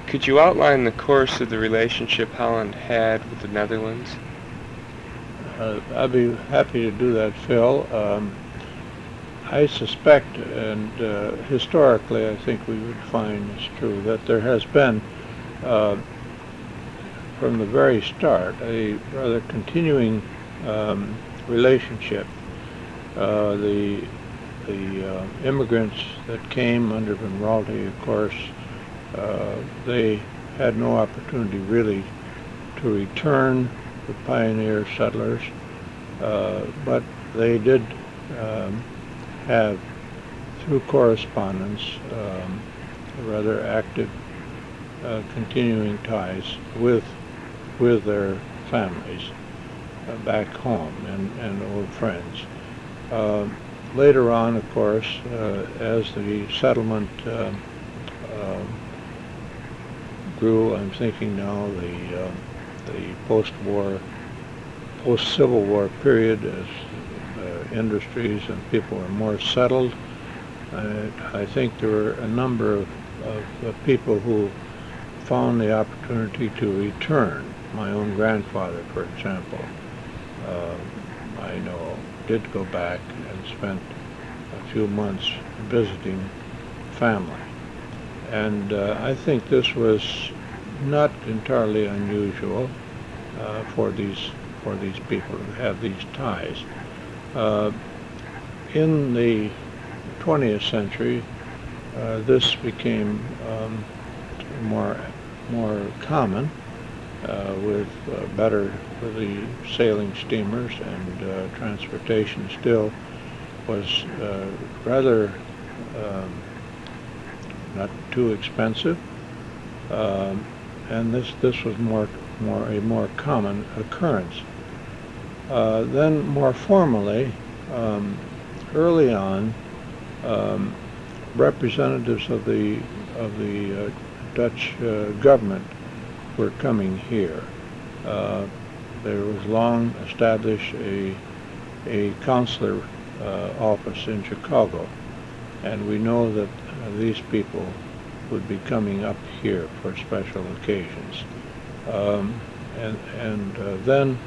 Could you outline the course of the relationship Holland had with the Netherlands? I'd be happy to do that, Phil. I suspect, and historically I think we would find it's true, that there has been, from the very start, a rather continuing relationship. The immigrants that came under Admiralty, of course, they had no opportunity really to return, the pioneer settlers, but they did have, through correspondence, rather active continuing ties with their families back home and old friends. Later on, of course, as the settlement grew, I'm thinking now the post-Civil War period, as industries and people were more settled. I think there were a number of people who found the opportunity to return. My own grandfather, for example, I know, did go back and spent a few months visiting family. And I think this was not entirely unusual for these people who have these ties. In the 20th century, this became more common with the sailing steamers, and transportation still was rather not too expensive, and this was a more common occurrence. Then more formally, early on, representatives of the Dutch government were coming here. There was long established a consular office in Chicago, and we know that these people would be coming up here for special occasions. Then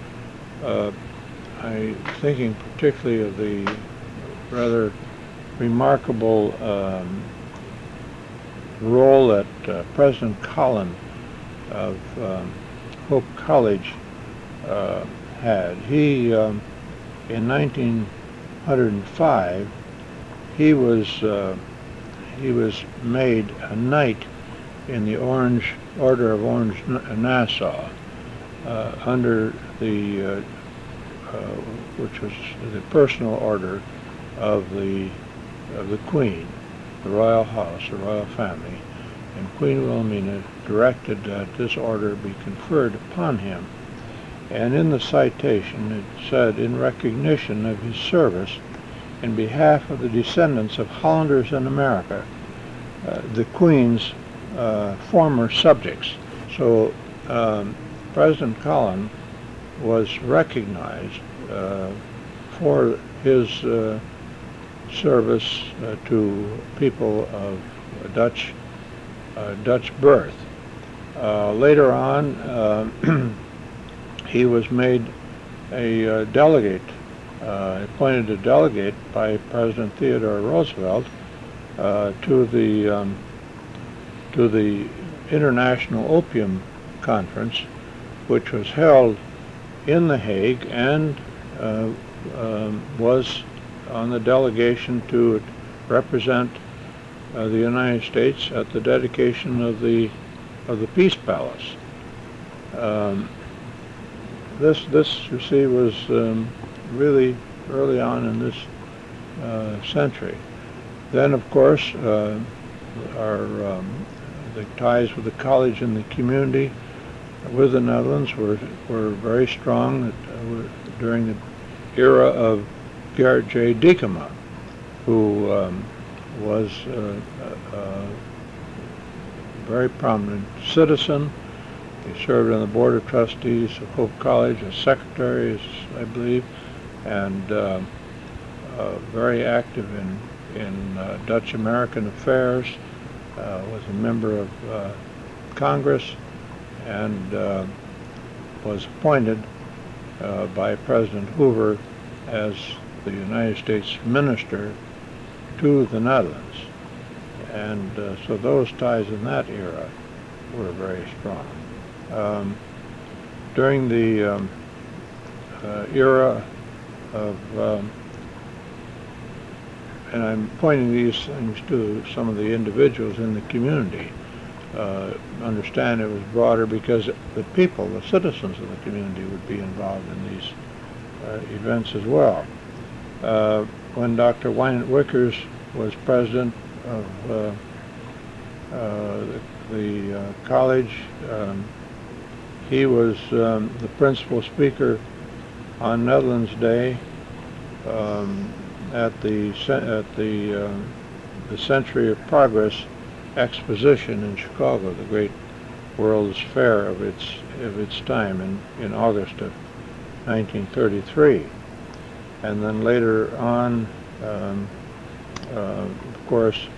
I'm thinking particularly of the rather remarkable role that President Collin of Hope College had. He, in 1905, he was made a knight in the Order of Orange Nassau, under the which was the personal order of the Queen, the royal house, the royal family, and Queen Wilhelmina directed that this order be conferred upon him. And in the citation it said, in recognition of his service in behalf of the descendants of Hollanders in America, the Queen's former subjects. So President Collin was recognized for his service to people of Dutch birth. Later on, he was made a delegate, appointed a delegate by President Theodore Roosevelt to the International Opium Conference, which was held in The Hague, and was on the delegation to represent the United States at the dedication of the Peace Palace. This, you see, was really early on in this century. Then, of course, the ties with the college and the community with the Netherlands were very strong during the era of Gerrit J. Diekema, who was a very prominent citizen. He served on the board of trustees of Hope College as secretary, I believe, and very active in Dutch-American affairs. Was a member of Congress and was appointed by President Hoover as the United States minister to the Netherlands. And so those ties in that era were very strong. During the era of, and I'm pointing these things to some of the individuals in the community, understand it was broader because the people, the citizens of the community, would be involved in these events as well. When Dr. Wichers was president of the college, he was the principal speaker on Netherlands Day at the Century of Progress exposition in Chicago, the great World's Fair of its time in August of 1933. And then later on, of course,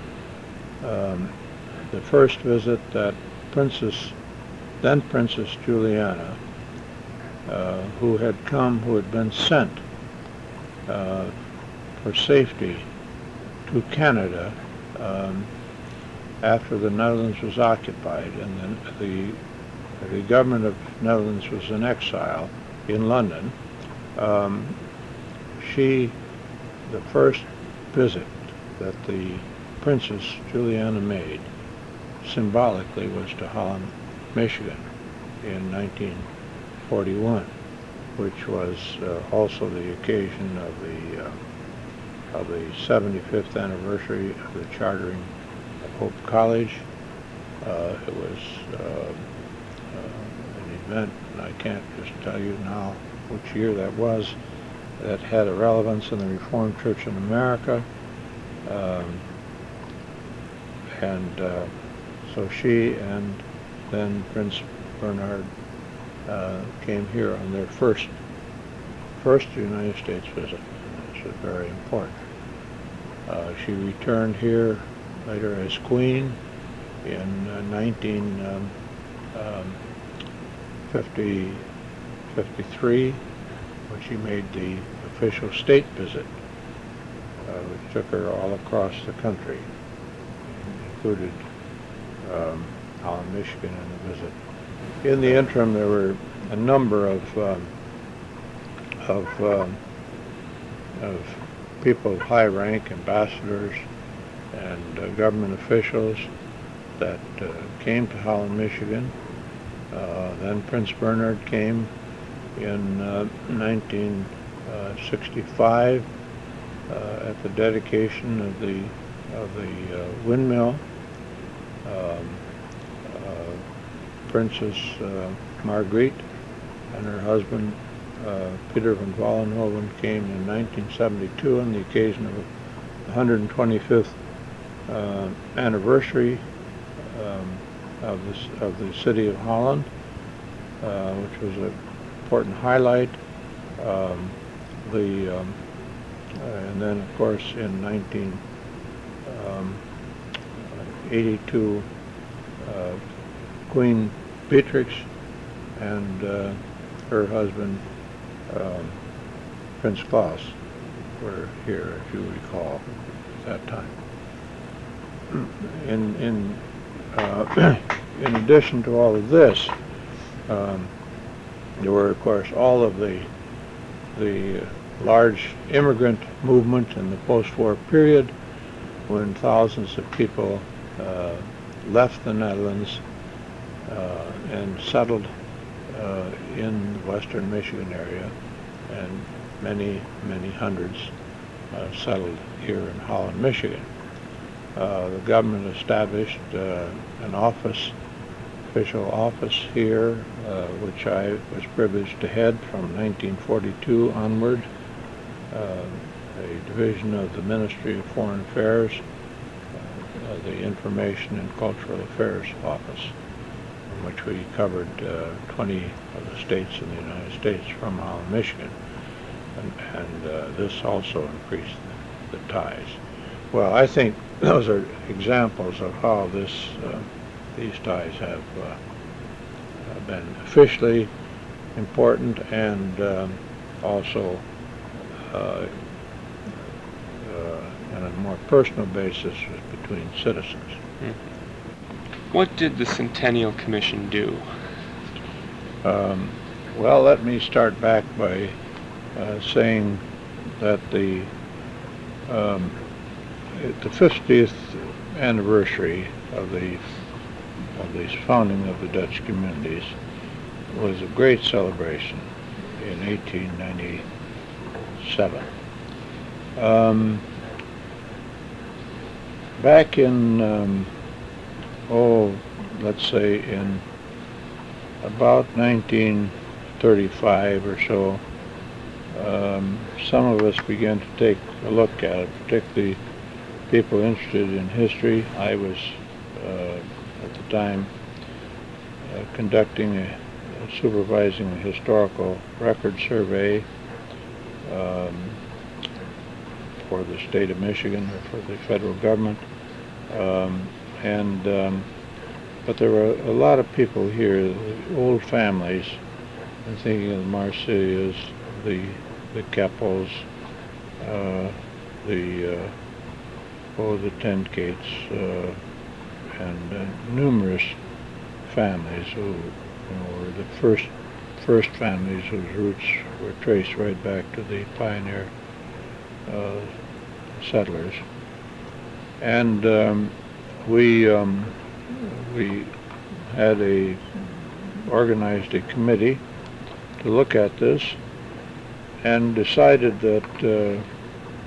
the first visit that then Princess Juliana, who had been sent for safety to Canada after the Netherlands was occupied, and then the government of Netherlands was in exile in London. The first visit that the Princess Juliana made symbolically was to Holland, Michigan in 1941, which was also the occasion of the 75th anniversary of the chartering of Hope College. It was an event, and I can't just tell you now which year that was, that had a relevance in the Reformed Church in America. So she and then Prince Bernhard came here on their first United States visit, which was very important. She returned here later as Queen in 1953, when she made the official state visit, which took her all across the country, included Holland, Michigan in the visit. In the interim, there were a number of people of high rank, ambassadors and government officials that came to Holland, Michigan. Then Prince Bernhard came in 1965 at the dedication of the windmill. Princess Margriet and her husband Peter von Vollenhoven came in 1972 on the occasion of the 125th anniversary of the city of Holland, which was an important highlight. And then, of course, in 1982, Queen Beatrix and her husband Prince Claus were here, if you recall, at that time. In addition to all of this, there were, of course, all of the large immigrant movement in the post-war period, when thousands of people left the Netherlands and settled in the western Michigan area, and many hundreds settled here in Holland, Michigan. The government established an official office here, which I was privileged to head from 1942 onward, a division of the Ministry of Foreign Affairs, the Information and Cultural Affairs Office, in which we covered 20 of the states in the United States from Holland, Michigan. And this also increased the ties. Well, I think those are examples of how this these ties have been officially important and also on a more personal basis between citizens. What did the Centennial Commission do? Well, let me start back by saying that the 50th anniversary of the founding of the Dutch communities was a great celebration in 1897. Back in let's say in about 1935 or so, some of us began to take a look at it, particularly people interested in history. I was at the time supervising a historical record survey for the state of Michigan, or for the federal government, but there were a lot of people here, the old families. I'm thinking of the Marcelias, the Keppels, the Tenkates, and numerous families who were the first families whose roots were traced right back to the pioneer settlers. And we had organized a committee to look at this, and decided that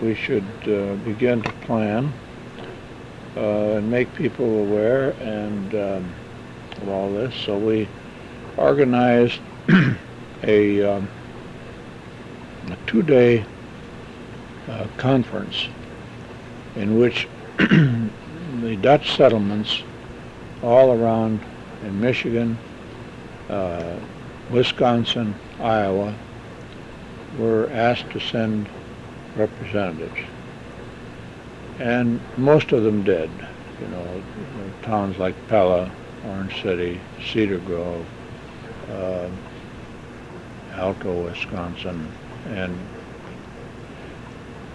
we should begin to plan and make people aware and of all this. So we organized a 2-day conference in which the Dutch settlements all around in Michigan, Wisconsin, Iowa, were asked to send representatives. And most of them did. Towns like Pella, Orange City, Cedar Grove, Alto, Wisconsin. And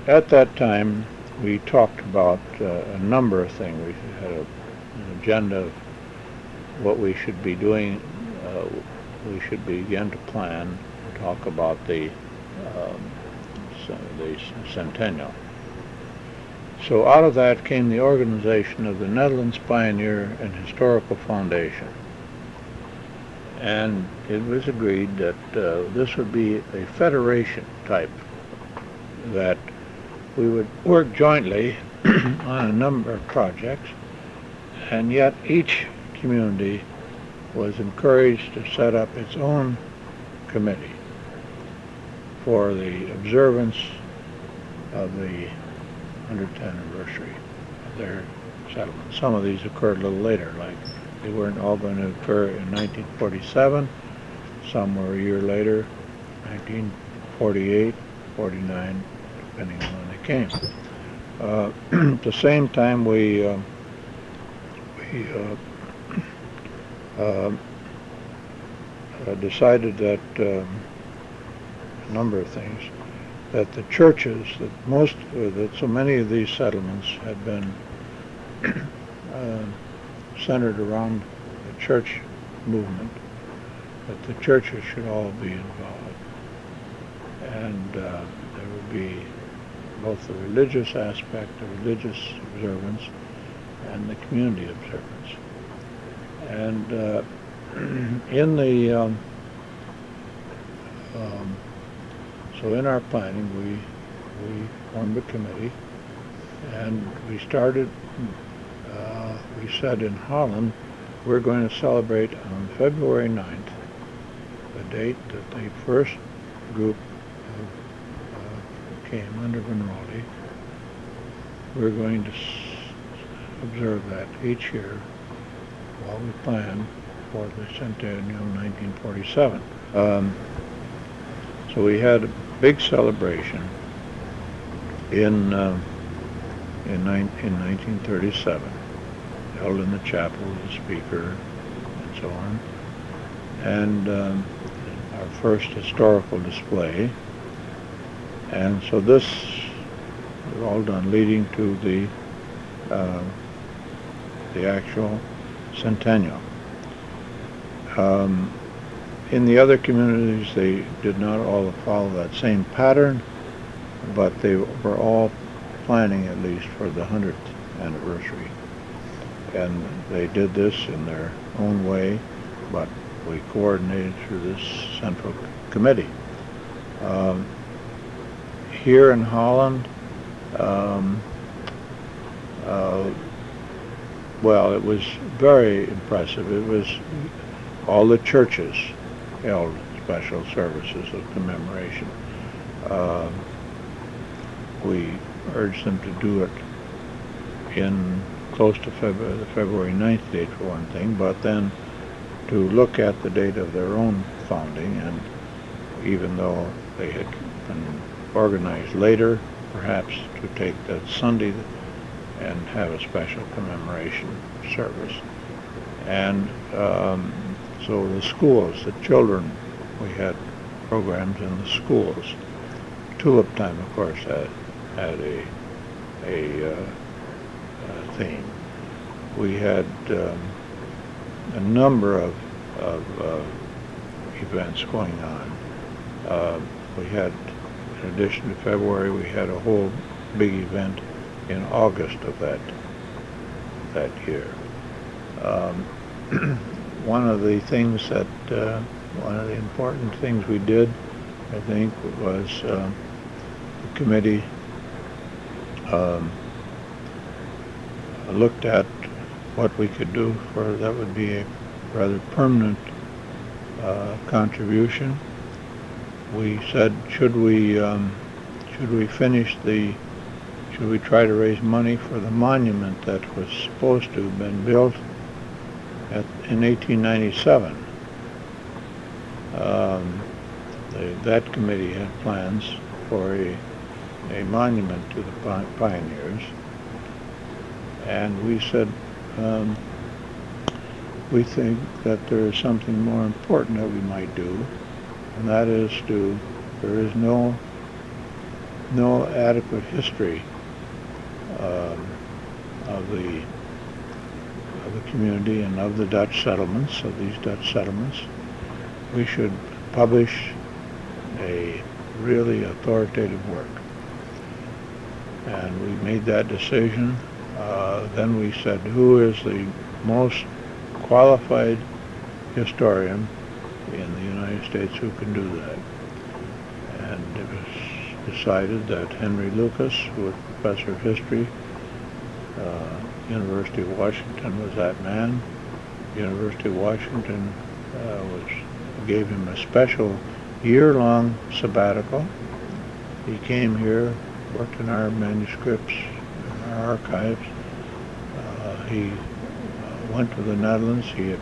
at that time, we talked about a number of things. We had an agenda of what we should be doing. We should begin to plan, talk about the centennial. So out of that came the organization of the Netherlands Pioneer and Historical Foundation. And it was agreed that this would be a federation type, that we would work jointly on a number of projects, and yet each community was encouraged to set up its own committee for the observance of the 100th anniversary of their settlement. Some of these occurred a little later, like they weren't all going to occur in 1947. Some were a year later, 1948, 49, depending on when they came. At the same time, we decided that a number of things, that the churches, that so many of these settlements had been centered around the church movement, that the churches should all be involved, and there would be both the religious aspect, the religious observance, and the community observance. And in the so in our planning, we formed a committee, and we started. We said in Holland, we're going to celebrate on February 9th, the date that the first group came under Monroe. We're going to observe that each year while we plan for the centennial 1947. So we had a big celebration in 1937. held in the chapel with a speaker and so on. And our first historical display. And so this was all done leading to the actual centennial. In the other communities, they did not all follow that same pattern, but they were all planning at least for the 100th anniversary. And they did this in their own way, but we coordinated through this central committee. Here in Holland, well, it was very impressive. It was all the churches held special services of commemoration. We urged them to do it in close to the February 9th date for one thing, but then to look at the date of their own founding, and even though they had been organized later, perhaps to take that Sunday and have a special commemoration service. And so the schools, the children, we had programs in the schools. Tulip Time, of course, had a theme. We had a number of events going on. We had, in addition to February, we had a whole big event in August of that year. One of the things that, one of the important things we did, I think, was the committee looked at what we could do for that would be a rather permanent contribution. We said, should we try to raise money for the monument that was supposed to have been built in 1897. That committee had plans for a monument to the pioneers, and we said, we think that there is something more important that we might do, and that is there is no adequate history of the community and of the Dutch settlements, of these Dutch settlements. We should publish a really authoritative work. And we made that decision. Then we said, who is the most qualified historian in the United States who can do that? And it was decided that Henry Lucas, who was professor of history, University of Washington, was that man. University of Washington gave him a special year-long sabbatical. He came here, worked in our manuscripts, in our archives. He went to the Netherlands. He had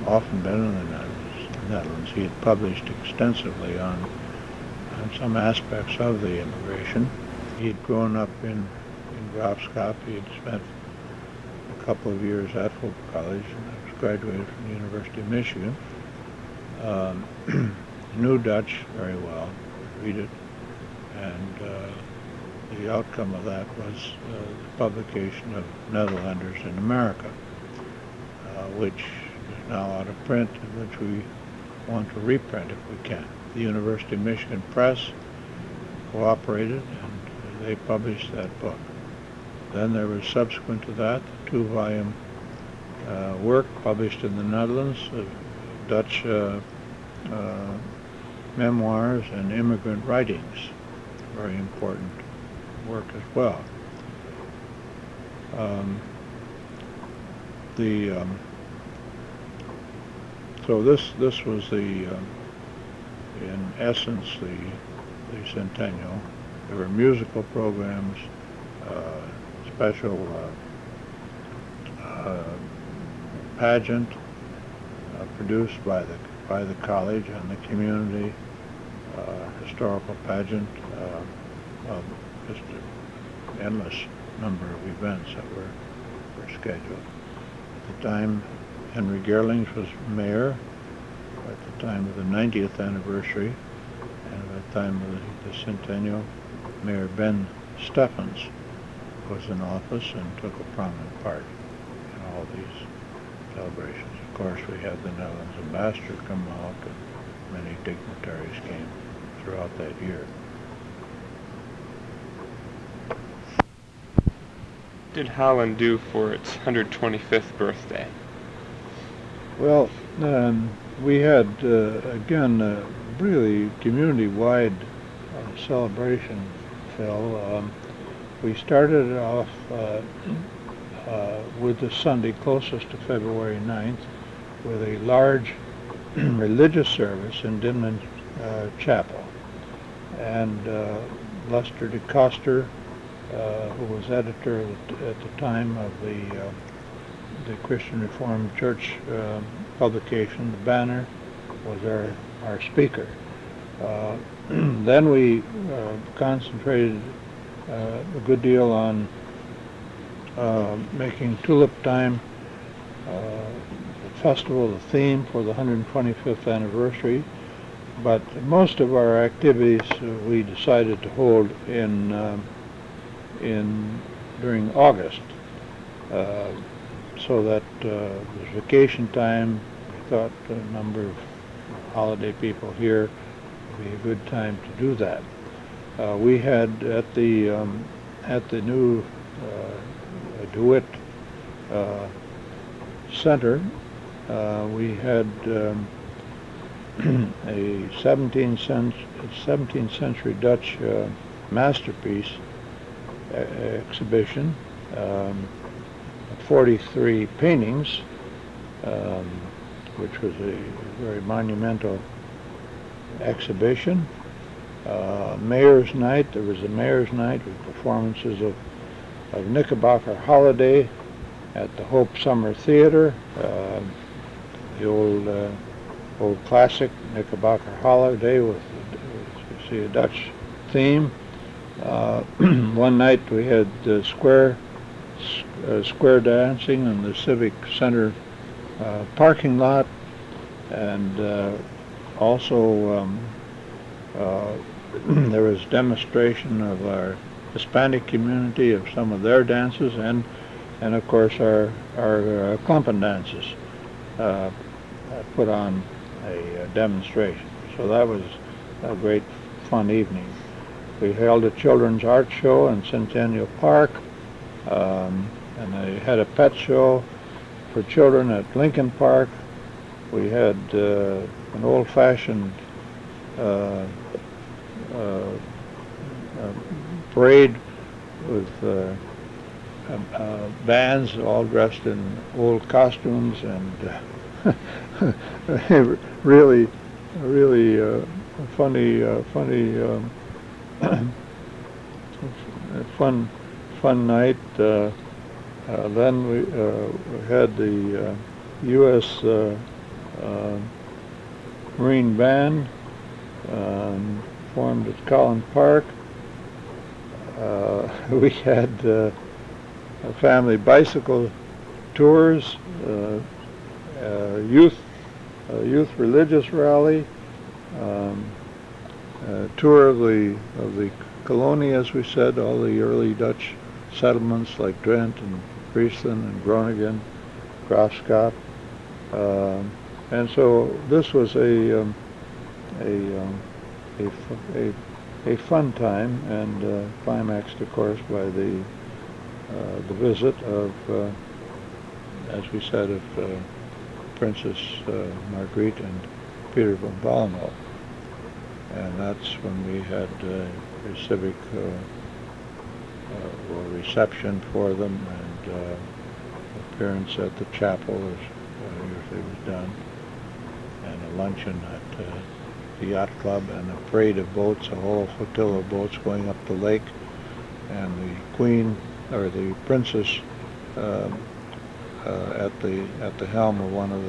often been in the Netherlands. He had published extensively on some aspects of the immigration. He had grown up in Graafschap. He had spent a couple of years at Hope College and was graduated from the University of Michigan. Knew Dutch very well, read it, and the outcome of that was the publication of Netherlanders in America, which is now out of print and which we want to reprint if we can. The University of Michigan Press cooperated and they published that book. Then there was, subsequent to that, the 2-volume work published in the Netherlands of Dutch memoirs and immigrant writings, very important work as well. So this was in essence the centennial. There were musical programs, special pageant produced by the college and the community, historical pageant, just an endless number of events that were scheduled. the time Henry Gerlings was mayor, at the time of the 90th anniversary, and at the time of the centennial, Mayor Ben Stephens was in office and took a prominent part in all these celebrations. Of course, we had the Netherlands ambassador come out, and many dignitaries came throughout that year. What did Holland do for its 125th birthday? Well, we had, again, a really community-wide celebration, Phil. We started off with the Sunday closest to February 9th with a large religious service in Dimnan Chapel. And Lester de Coster, who was editor at the time of the Christian Reformed Church publication, The Banner, was our speaker. Then we concentrated a good deal on making Tulip Time the festival, the theme for the 125th anniversary. But most of our activities we decided to hold during August, so that it was vacation time. We thought a number of holiday people here would be a good time to do that. We had at the new DeWitt Center, we had a 17th century Dutch masterpiece exhibition, 43 paintings, which was a very monumental exhibition. Mayor's Night, there was a Mayor's Night with performances of Knickerbocker Holiday at the Hope Summer Theater, the old classic Knickerbocker Holiday with you see a Dutch theme. One night we had square dancing in the Civic Center parking lot, and also there was demonstration of our Hispanic community of some of their dances, and of course our Klumpen dances put on a demonstration. So that was a great fun evening. We held a children's art show in Centennial Park, and they had a pet show for children at Lincoln Park. We had an old-fashioned parade with bands all dressed in old costumes, and really funny fun night. Then we had the U.S. Marine Band formed at Collin Park. We had family bicycle tours, youth religious rally, tour of the colony, as we said, all the early Dutch settlements like Drent and Friesland and Groningen, Graafschap, and so this was a fun time, and climaxed, of course, by the visit of, as we said, of Princess Margriet and Peter von Ballenhof. And that's when we had a civic reception for them, and appearance at the chapel as usually was done, and a luncheon at the yacht club, and a parade of boats, a whole flotilla of boats going up the lake, and the Queen, or the Princess, at the helm of one of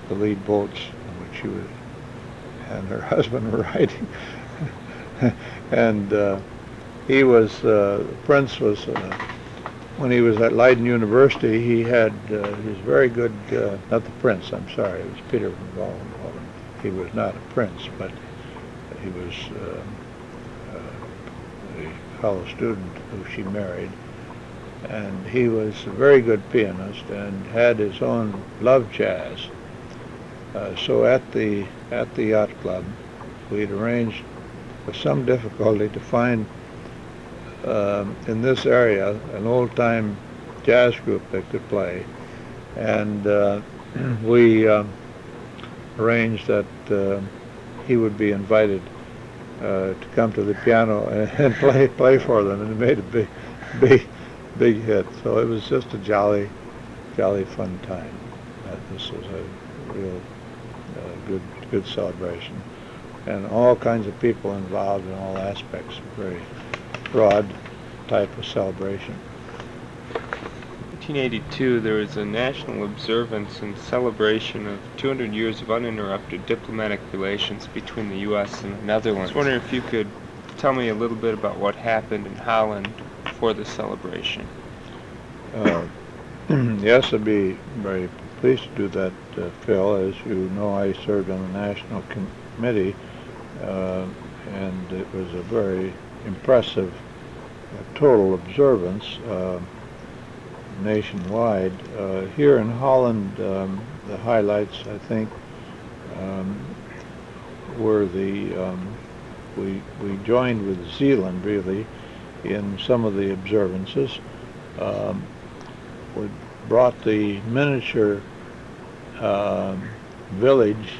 the lead boats, in which she was, and her husband were riding, and he was, the Prince was when he was at Leiden University, he was very good, not the prince, I'm sorry, it was Peter von Wallenhoven. He was not a prince, but he was a fellow student who she married. And he was a very good pianist and had his own love jazz. So at the yacht club, we'd arranged with some difficulty to find in this area an old-time jazz group that could play, and we arranged that he would be invited to come to the piano and play for them, and it made a big hit. So it was just a jolly fun time. This was a real good celebration, and all kinds of people involved in all aspects. Very broad type of celebration. In 1882, there was a national observance and celebration of 200 years of uninterrupted diplomatic relations between the U.S. and the Netherlands. I was wondering if you could tell me a little bit about what happened in Holland for the celebration. Yes, I'd be very pleased to do that, Phil. As you know, I served on the National Committee, and it was a very impressive total observance nationwide. Here in Holland, the highlights, I think, were we joined with Zealand, really, in some of the observances. We brought the miniature village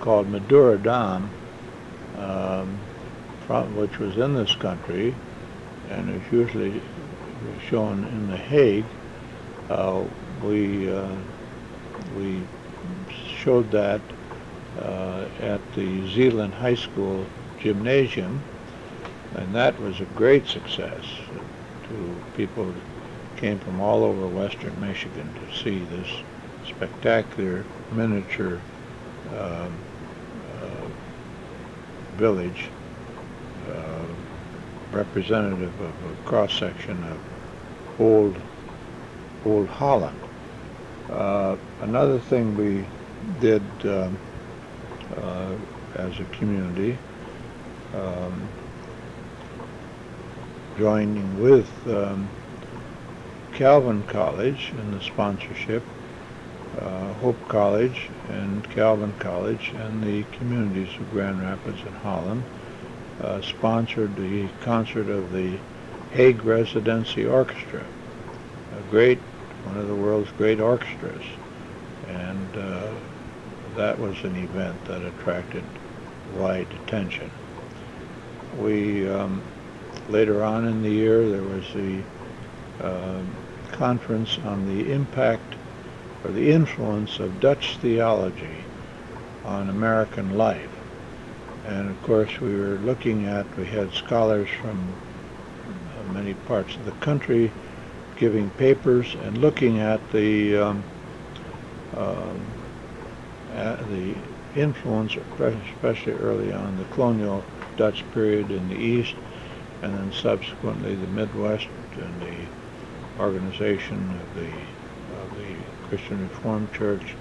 called Madurodam, which was in this country, and is usually shown in The Hague. We showed that at the Zealand High School gymnasium, and that was a great success. To people who came from all over western Michigan to see this spectacular miniature village, representative of a cross-section of old Holland. Another thing we did as a community, joining with Calvin College in the sponsorship, Hope College and Calvin College and the communities of Grand Rapids and Holland sponsored the concert of the Hague Residency Orchestra, one of the world's great orchestras, and that was an event that attracted wide attention. We later on in the year there was the conference on the impact or the influence of Dutch theology on American life. And of course we had scholars from many parts of the country giving papers and looking at the influence, especially early on, the colonial Dutch period in the East, and then subsequently the Midwest and the organization of the Christian Reformed Church,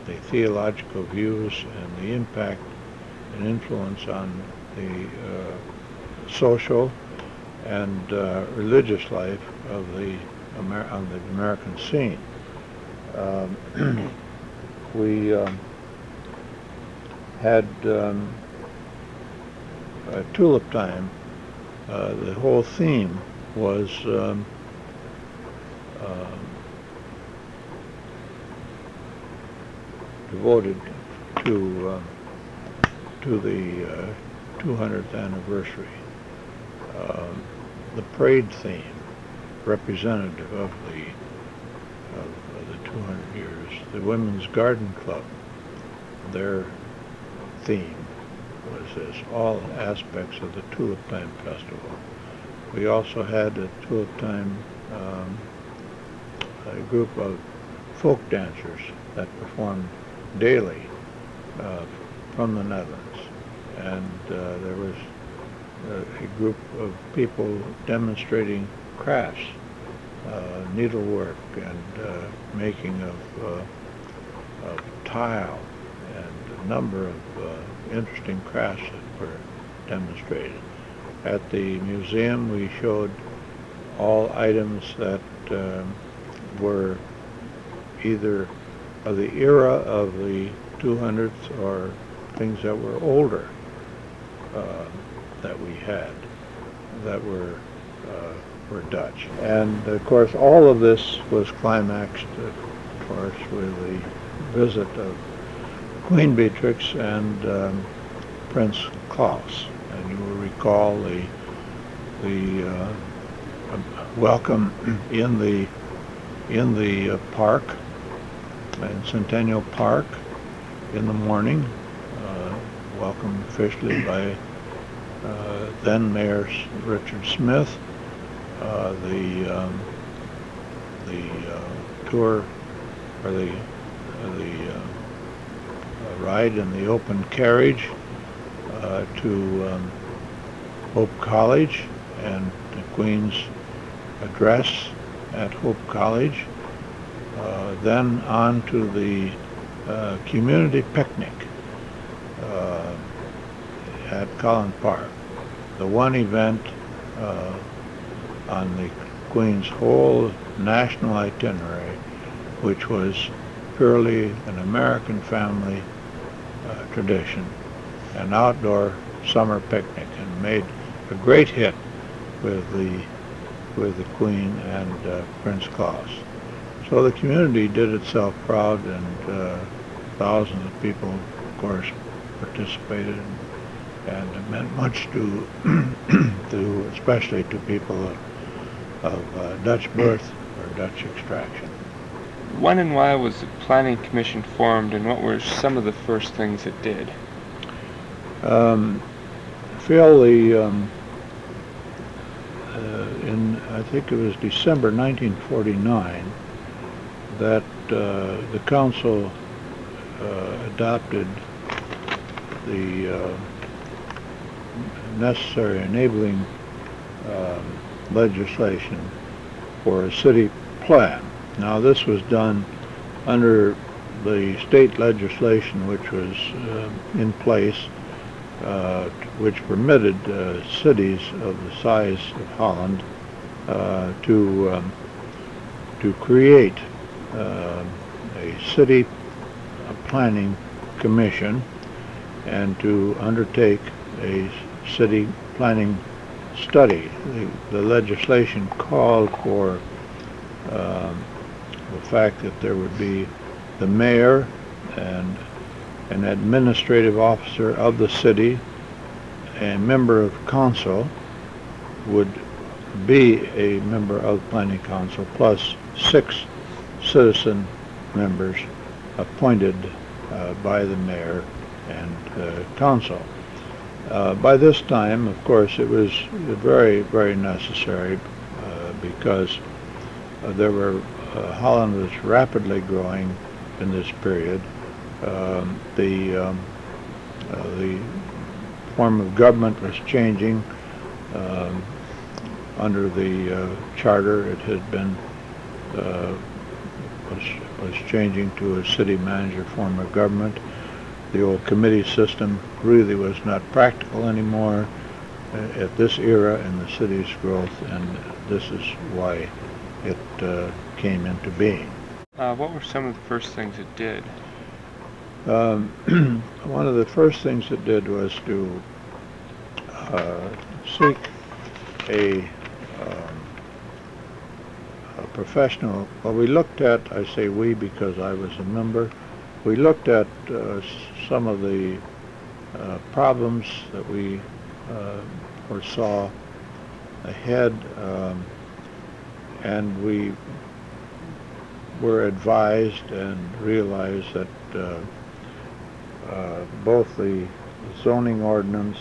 the theological views and the impact and influence on the social and religious life of the American scene. We had a tulip time. The whole theme was devoted to the 200th anniversary. The parade theme, representative of the 200 years. The Women's Garden Club, their theme was this, all aspects of the Tulip Time Festival. We also had a Tulip Time, a group of folk dancers that performed daily from the Netherlands, and there was a group of people demonstrating crafts, needlework and making of tile, and a number of interesting crafts that were demonstrated. At the museum, we showed all items that were either of the era of the 200s or things that were older that we had that were Dutch. And of course all of this was climaxed, of course, with the visit of Queen Beatrix and Prince Claus. And you will recall the welcome in the park, in Centennial Park, in the morning, welcomed officially by then Mayor Richard Smith. The tour, or the ride in the open carriage to Hope College, and the Queen's address at Hope College, then on to the community picnic at Collin Park, the one event on the Queen's whole national itinerary, which was purely an American family tradition, an outdoor summer picnic, and made a great hit with the Queen and Prince Claus. So the community did itself proud, and thousands of people, of course, participated, and it meant much to especially to people of Dutch birth or Dutch extraction. When and why was the Planning Commission formed, and what were some of the first things it did? Phil, in I think it was December 1949 that the council adopted the necessary enabling legislation for a city plan. Now, this was done under the state legislation which was in place, which permitted cities of the size of Holland to create a city planning commission and to undertake a city planning study. The legislation called for the fact that there would be the mayor and an administrative officer of the city, a member of council would be a member of the planning council, plus 6 citizen members appointed by the mayor and council. By this time, of course, it was very, very necessary because there were Holland was rapidly growing in this period. The form of government was changing. Under the charter, it had been was changing to a city manager form of government. The old committee system really was not practical anymore at this era in the city's growth, and this is why it came into being. What were some of the first things it did? One of the first things it did was to seek a professional. Well, we looked at, I say we because I was a member, we looked at some of the problems that we foresaw ahead, and we were advised and realized that both the zoning ordinance,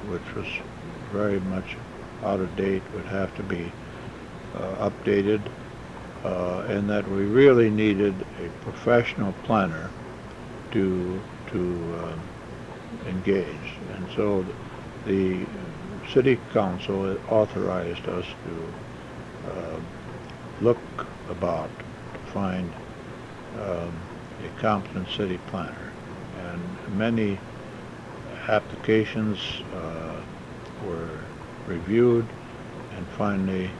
which was very much out of date, would have to be updated, and that we really needed a professional planner to engage. And so the city council authorized us look about to find a competent city planner. And many applications were reviewed, and finally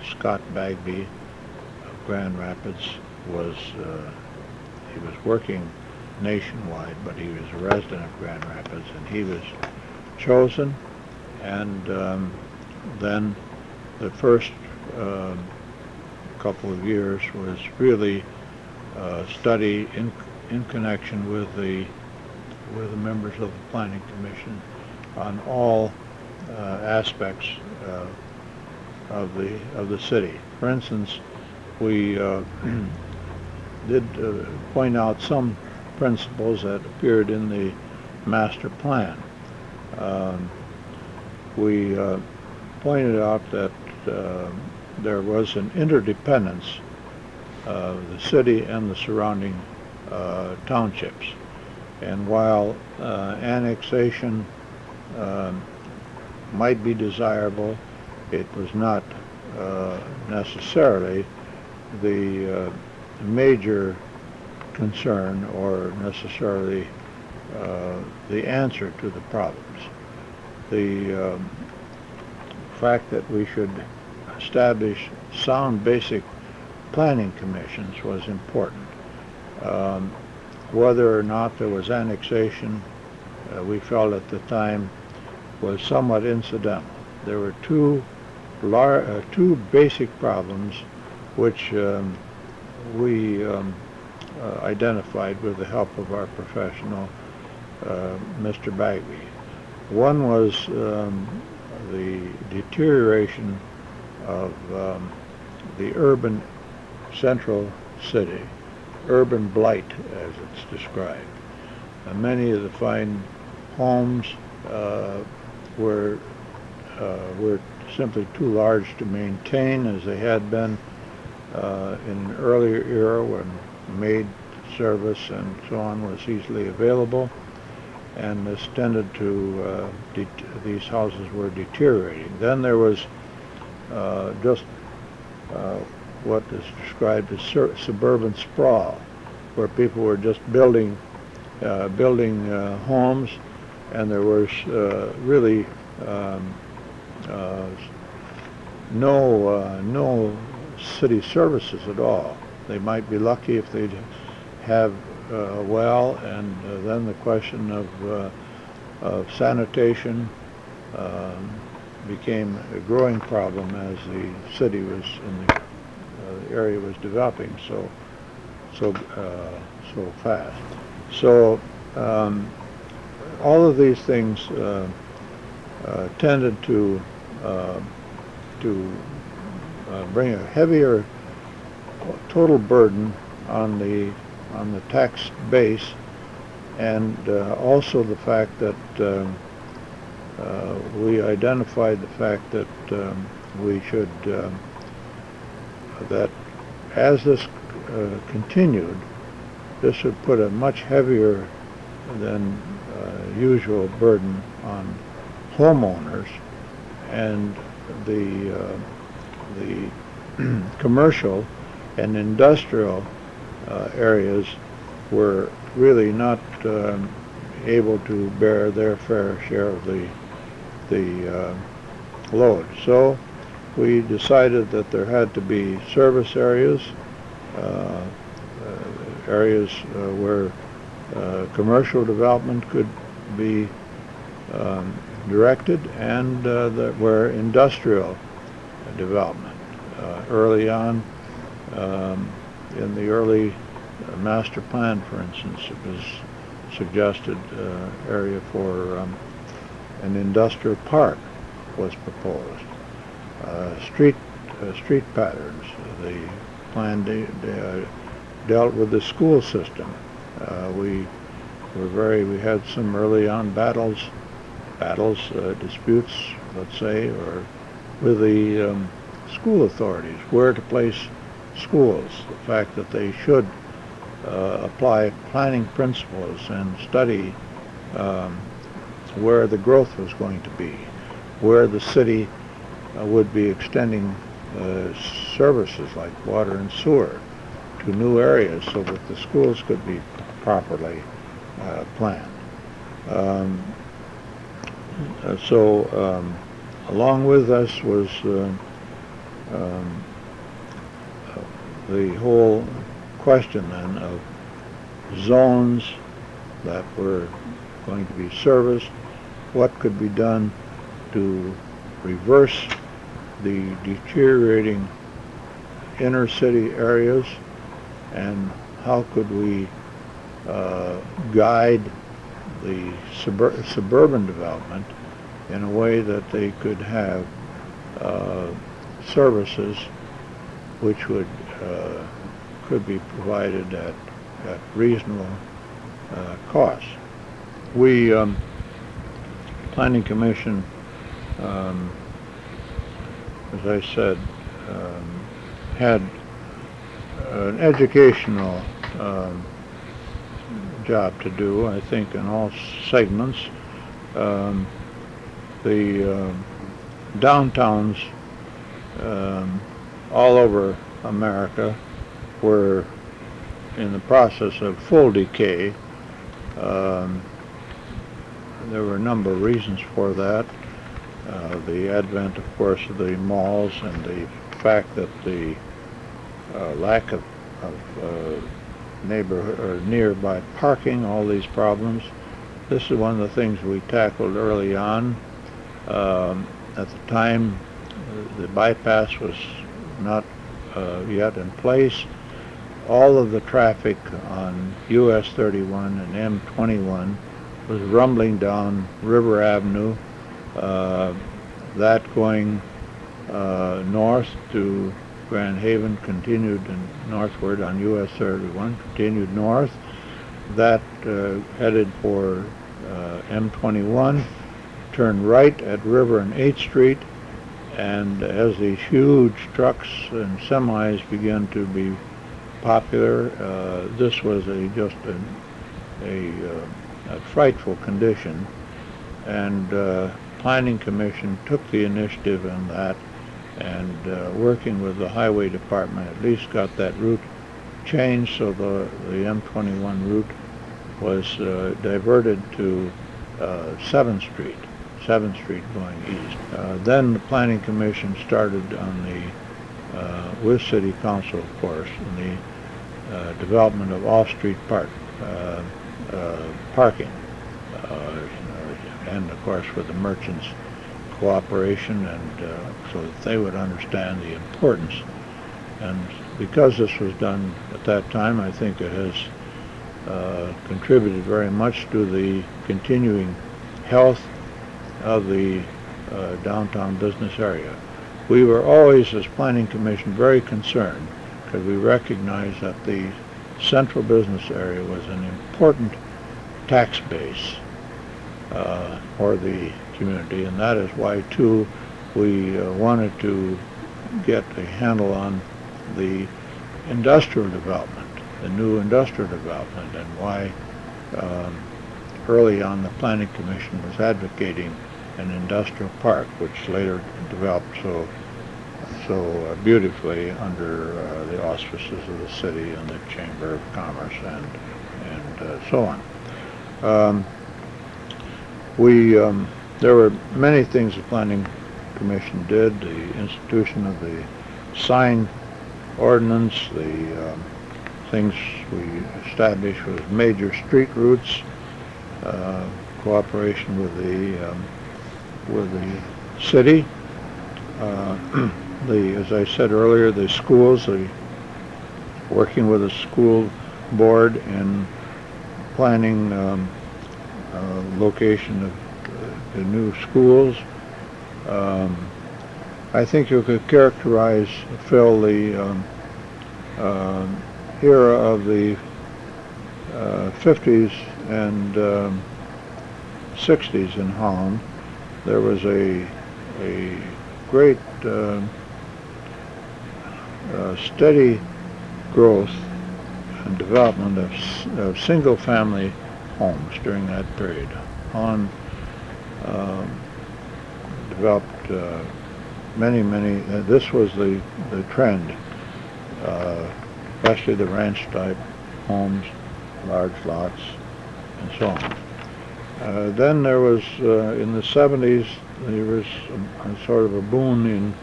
Scott Bagby of Grand Rapids was, he was working nationwide, but he was a resident of Grand Rapids, and he was chosen. And then the first couple of years was really study in connection with the members of the Planning Commission on all aspects of the city. For instance, we did point out some principles that appeared in the master plan. We pointed out that there was an interdependence of the city and the surrounding townships. And while annexation might be desirable, it was not necessarily the major concern or necessarily the answer to the problems. The fact that we should establish sound basic planning commissions was important. Whether or not there was annexation, we felt at the time, was somewhat incidental. There were two basic problems which we identified with the help of our professional, Mr. Bagby. One was the deterioration of the urban central city, urban blight as it's described. Many of the fine homes were simply too large to maintain as they had been in an earlier era when maid service and so on was easily available, and this tended to these houses were deteriorating. Then there was just what is described as suburban sprawl, where people were just building homes, and there was really no city services at all. They might be lucky if they'd have a well, and then the question of sanitation became a growing problem as the city was in the area was developing so fast. So all of these things tended to bring a heavier total burden on the tax base, and also the fact that we identified the fact that we should that as this continued, this would put a much heavier than usual burden on homeowners, and the commercial and industrial areas were really not able to bear their fair share of the load. So we decided that there had to be service areas, areas where commercial development could be directed, and where industrial development. Early on, in the early master plan, for instance, it was suggested area for an industrial park was proposed. Street patterns. The plan dealt with the school system. We had some early on disputes, let's say, or with the school authorities, where to place schools. The fact that they should apply planning principles and study where the growth was going to be, where the city would be extending services like water and sewer to new areas so that the schools could be properly planned. Along with us was the whole question then of zones that were going to be serviced, what could be done to reverse the deteriorating inner city areas, and how could we guide the suburban development in a way that they could have services which would could be provided at reasonable cost. We, Planning Commission, as I said, had an educational job to do, I think, in all segments. The downtowns all over America were in the process of full decay. There were a number of reasons for that. The advent, of course, of the malls and the fact that the lack of neighborhood or nearby parking, all these problems. This is one of the things we tackled early on. At the time, the bypass was not yet in place. All of the traffic on US 31 and M21 was rumbling down River Avenue, that going north to Grand Haven, continued northward on US 31, continued north. That headed for M21, turned right at River and 8th Street, and as these huge trucks and semis began to be popular, this was just a frightful condition, and Planning Commission took the initiative in that, and working with the Highway Department at least got that route changed so the M21 route was diverted to 7th Street going east. Then the Planning Commission started on the, with City Council of course, in the development of off-street parking, and of course with the merchants' cooperation, and so that they would understand the importance. And because this was done at that time, I think it has contributed very much to the continuing health of the downtown business area. We were always, as Planning Commission, very concerned because we recognized that the central business area was an important tax base for the community, and that is why, too, we wanted to get a handle on the industrial development, the new industrial development, and why early on the Planning Commission was advocating an industrial park, which later developed so beautifully under the auspices of the city and the Chamber of Commerce and so on. There were many things the Planning Commission did. The institution of the sign ordinance, the things we established was major street routes, cooperation with the city. As I said earlier, the schools, working with the school board in planning location of the new schools. I think you could characterize, Phil, the era of the 50s and 60s in Holland. There was a great steady growth and development of single-family homes during that period. Holland developed this was the trend, especially the ranch type homes, large lots, and so on. Then there was, in the 70s, there was a sort of a boom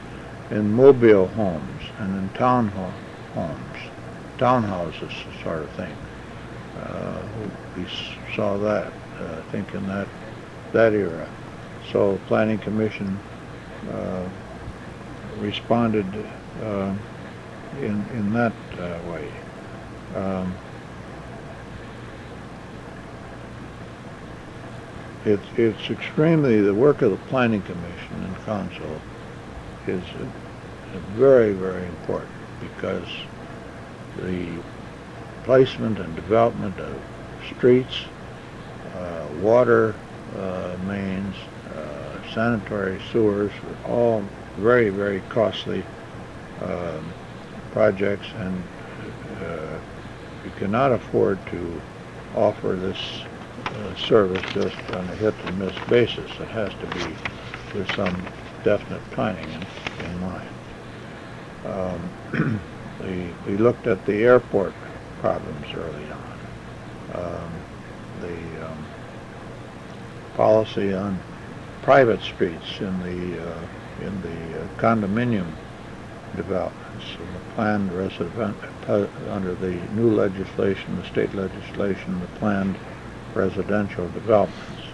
in mobile homes and in townhouses sort of thing. We saw that, I think, in that era. So the Planning Commission responded in that way. It's extremely, the work of the Planning Commission and Council is very, very important, because the placement and development of streets, water mains, sanitary sewers are all very, very costly projects, and you cannot afford to offer this service just on a hit-and-miss basis. It has to be with some definite planning in mind. We looked at the airport problems early on. The policy on private streets in the condominium developments, and the planned under the new legislation, the state legislation, the planned residential developments.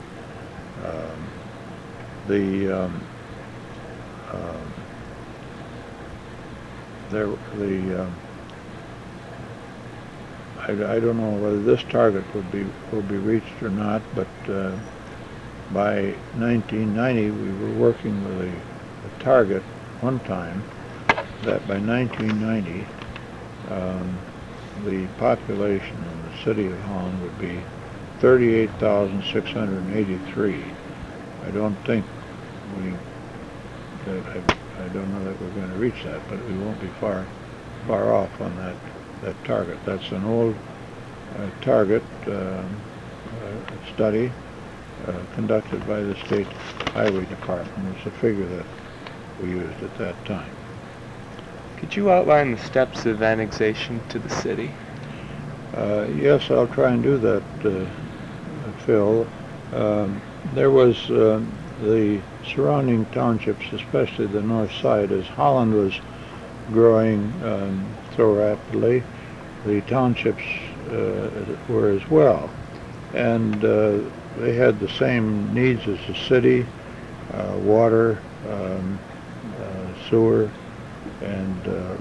I don't know whether this target will be reached or not, but by 1990 we were working with a target one time that by 1990 the population in the city of Holland would be 38,683. I don't think I don't know that we're going to reach that, but we won't be far off on that target. That's an old target study conducted by the State Highway Department. It's a figure that we used at that time. Could you outline the steps of annexation to the city? Yes, I'll try and do that, Phil. There was the surrounding townships, especially the north side, as Holland was growing so rapidly, the townships were as well. And they had the same needs as the city, water, sewer, and the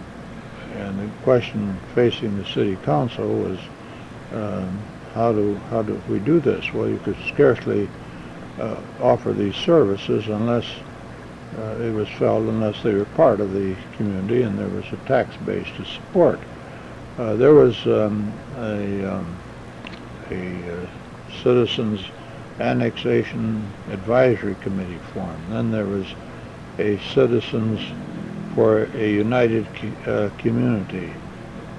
question facing the city council was how do we do this? Well, you could scarcely offer these services unless it was felt unless they were part of the community and there was a tax base to support. There was a citizens annexation advisory committee formed. Then there was a citizens for a united community,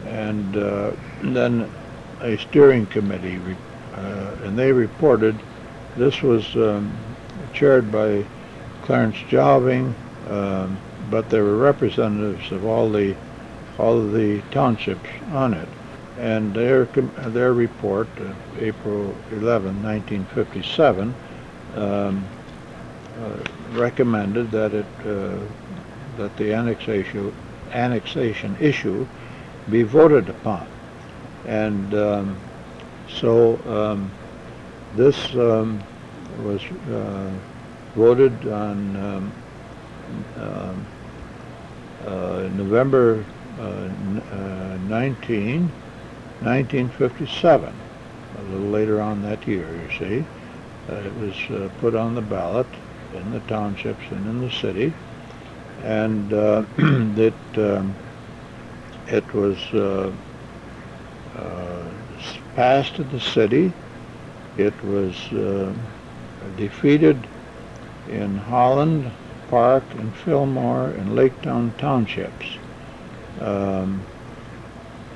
and then a steering committee, and they reported. This was chaired by Clarence Jalving, but there were representatives of all of the townships on it, and their report, April 11, 1957, recommended that that the annexation issue be voted upon, and so this was voted on November 19, 1957, a little later on that year, you see. It was put on the ballot in the townships and in the city, and it was passed in the city. It was defeated in Holland, Park, and Fillmore, and Laketown townships.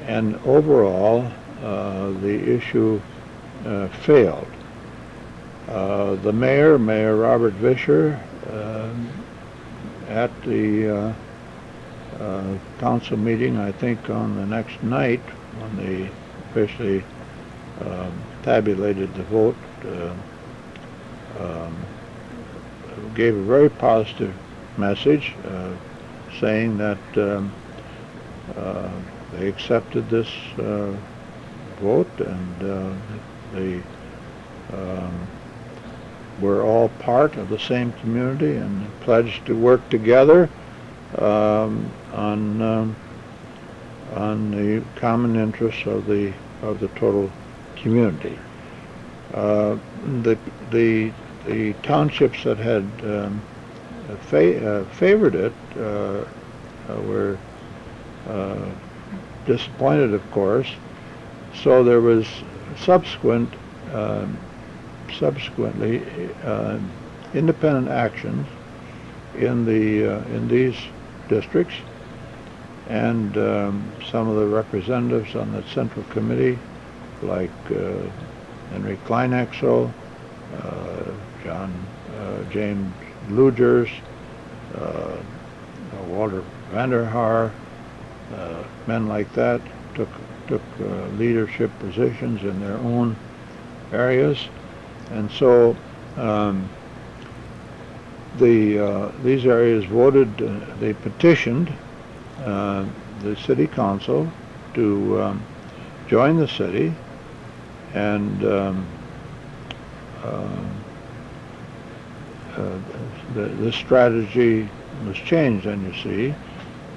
And overall, the issue failed. The mayor, Robert Wichers, at the council meeting, I think on the next night, when they officially tabulated the vote, gave a very positive message saying that they accepted this vote, and they were all part of the same community and pledged to work together on the common interests of the total community. The townships that had favored it were disappointed, of course. So there was subsequently independent actions in these districts, and some of the representatives on the Central Committee, like Henry Kleinexel, James Lugers, Walter Vanderhaar, men like that took leadership positions in their own areas, and so these areas voted. They petitioned the city council to join the city, and the strategy was changed, and you see,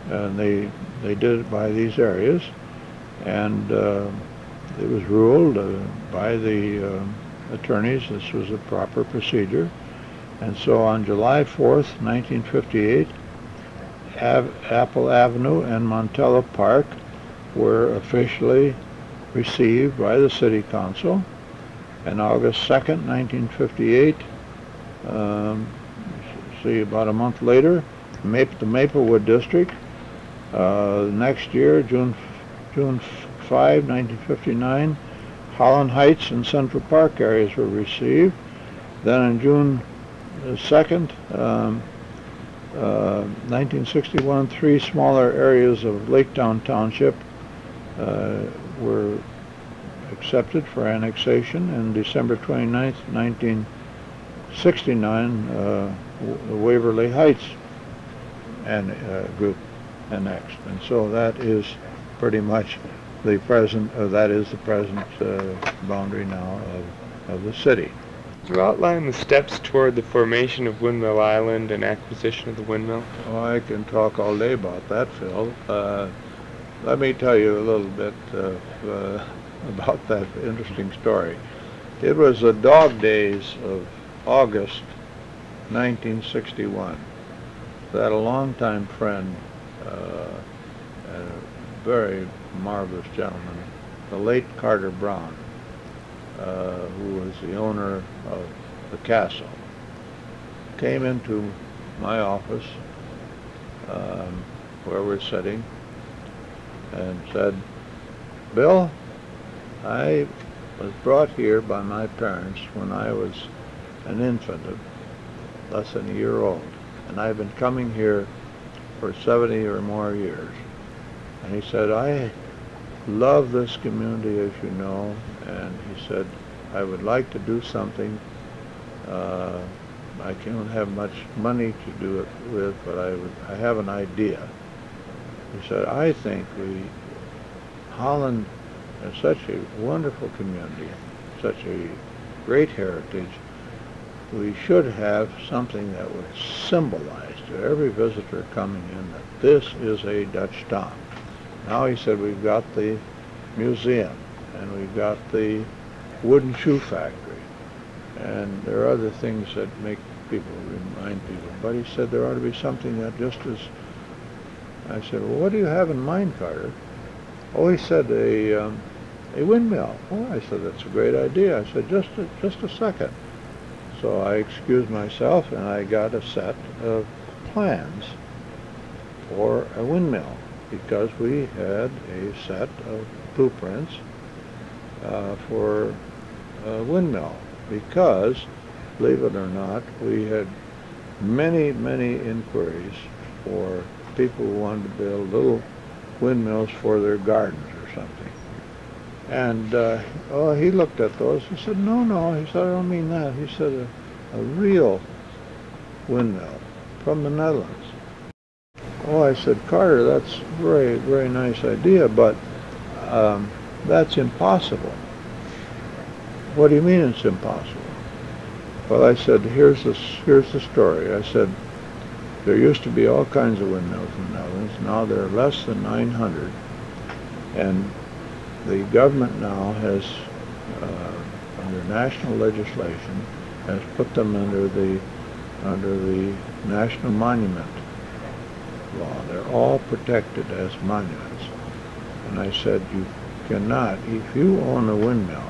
and they did it by these areas, and it was ruled by the attorneys this was a proper procedure. And so on July 4th, 1958, Apple Avenue and Montello Park were officially received by the City Council. And August 2nd, 1958, see, about a month later, the Maplewood District. Next year, June 5, 1959, Holland Heights and Central Park areas were received. Then on June 2nd, 1961, 3 smaller areas of Laketown Township were accepted for annexation, and December 29th, 1969, the Waverly Heights group annexed. And so that is pretty much the present, boundary now of the city. Could you outline the steps toward the formation of Windmill Island and acquisition of the windmill? Oh, I can talk all day about that, Phil. Let me tell you a little bit about that interesting story. It was the dog days of August 1961 that a longtime friend, a very marvelous gentleman, the late Carter Brown, who was the owner of the castle, came into my office where we're sitting and said, "Bill, I was brought here by my parents when I was an infant of less than a year old, and I've been coming here for 70 or more years." And he said, "I love this community, as you know," and he said, "I would like to do something. I don't have much money to do it with, but I have an idea." He said, "I think Holland is such a wonderful community, such a great heritage. We should have something that would symbolize to every visitor coming in that this is a Dutch town." Now, he said, "We've got the museum, and we've got the wooden shoe factory, and there are other things that remind people. But," he said, "there ought to be something that just is..." I said, "Well, what do you have in mind, Carter?" "Oh," he said, a windmill." "Oh," I said, "that's a great idea." I said, just a second." So I excused myself, and I got a set of plans for a windmill, because we had a set of blueprints for a windmill, because, believe it or not, we had many, many inquiries for people who wanted to build little windmills for their gardens or something. And he looked at those. He said, no, no. He said, I don't mean that. He said, a real windmill from the Netherlands. Oh, I said, Carter, that's a very, very nice idea, but that's impossible. What do you mean it's impossible? Well, I said, here's the story. I said, there used to be all kinds of windmills in the Netherlands. Now there are less than 900. And the government now has, under national legislation, has put them under the National Monument Law. They're all protected as monuments. And I said, you cannot, if you own a windmill,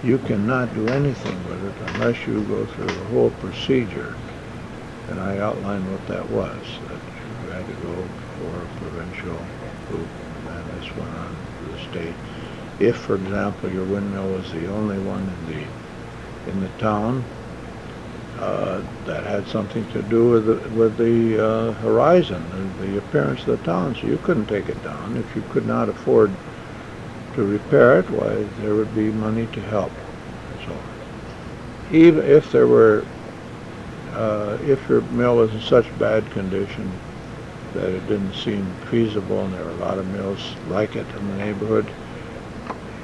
you cannot do anything with it unless you go through the whole procedure. And I outlined what that was, that you had to go before a provincial group, and then this went on to the state. If, for example, your windmill was the only one in the town, that had something to do with the horizon, the appearance of the town, so you couldn't take it down. If you could not afford to repair it, why, there would be money to help. So, even if there were, if your mill was in such bad condition that it didn't seem feasible, and there were a lot of mills like it in the neighborhood,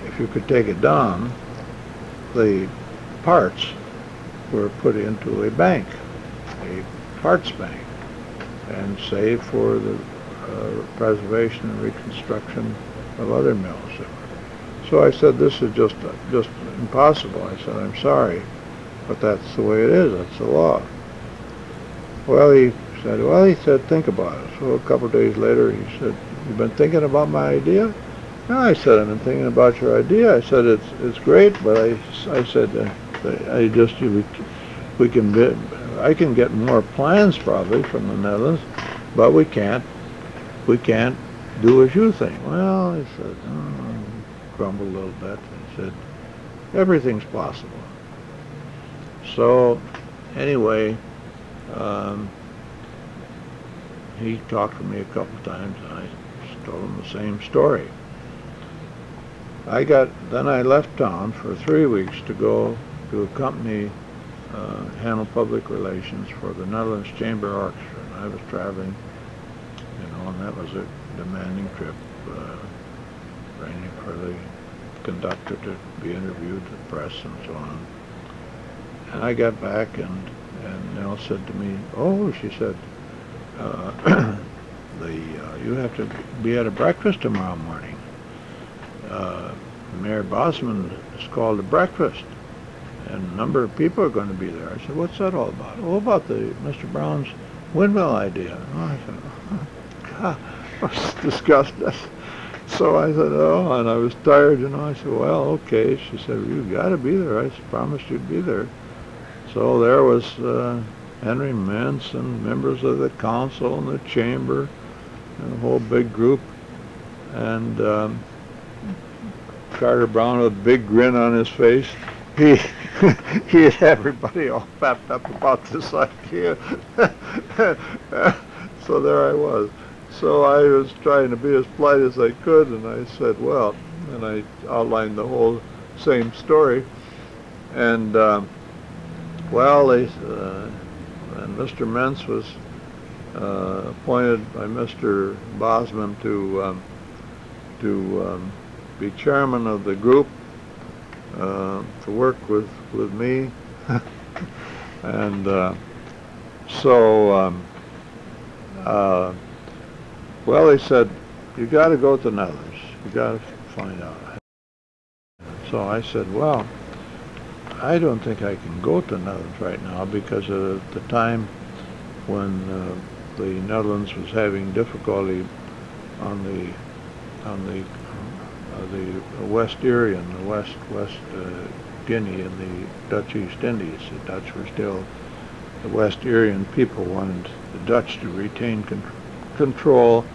if you could take it down, the parts were put into a bank, a parts bank, and saved for the preservation and reconstruction of other mills. So I said, this is just impossible. I said, I'm sorry, but that's the way it is. That's the law. Well, he said, think about it. So a couple of days later, he said, you've been thinking about my idea? No, I said, I've been thinking about your idea. I said, it's great, but I said, I can get more plans probably from the Netherlands, but we can't do as you think. Well, he said, grumbled a little bit. He said, everything's possible. So, anyway, he talked to me a couple of times, and I told him the same story. Then I left town for 3 weeks to go to accompany, handle public relations for the Netherlands Chamber Orchestra. And I was traveling, and that was a demanding trip, arranging for the conductor to be interviewed, the press, and so on. And I got back, and Nell said to me, oh, she said, you have to be at a breakfast tomorrow morning. Mayor Bosman has called a breakfast, and a number of people are going to be there. I said, what's that all about? Oh, about Mr. Brown's windmill idea. Oh, I said, oh, God, I was disgusted. So I said, oh, and I was tired, I said, well, okay. She said, well, you got to be there. I promised you'd be there. So there was Henry Mintz and members of the council and the chamber and a whole big group. And Carter Brown with a big grin on his face. He had everybody all fapped up about this idea. So there I was. So I was trying to be as polite as I could, and I said, well, and I outlined the whole same story. And well, and Mr. Mintz was appointed by Mr. Bosman to be chairman of the group, to work with me. And well, they said, you got to go to the Netherlands. You got to find out. So I said, well, I don't think I can go to the Netherlands right now because of the time when the Netherlands was having difficulty on the West Erie and the West Guinea and the Dutch East Indies. The Dutch were still, the West Irian people wanted the Dutch to retain control,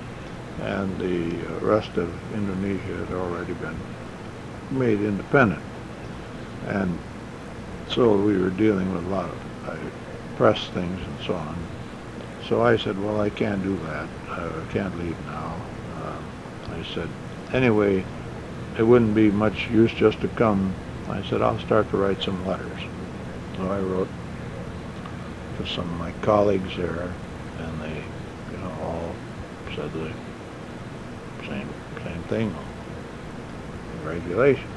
and the rest of Indonesia had already been made independent. And so we were dealing with a lot of press things and so on. So I said, well, I can't do that. I can't leave now. I said, anyway, it wouldn't be much use just to come. I said, I'll start to write some letters. So I wrote to some of my colleagues there, and they, all said the same thing, the regulations.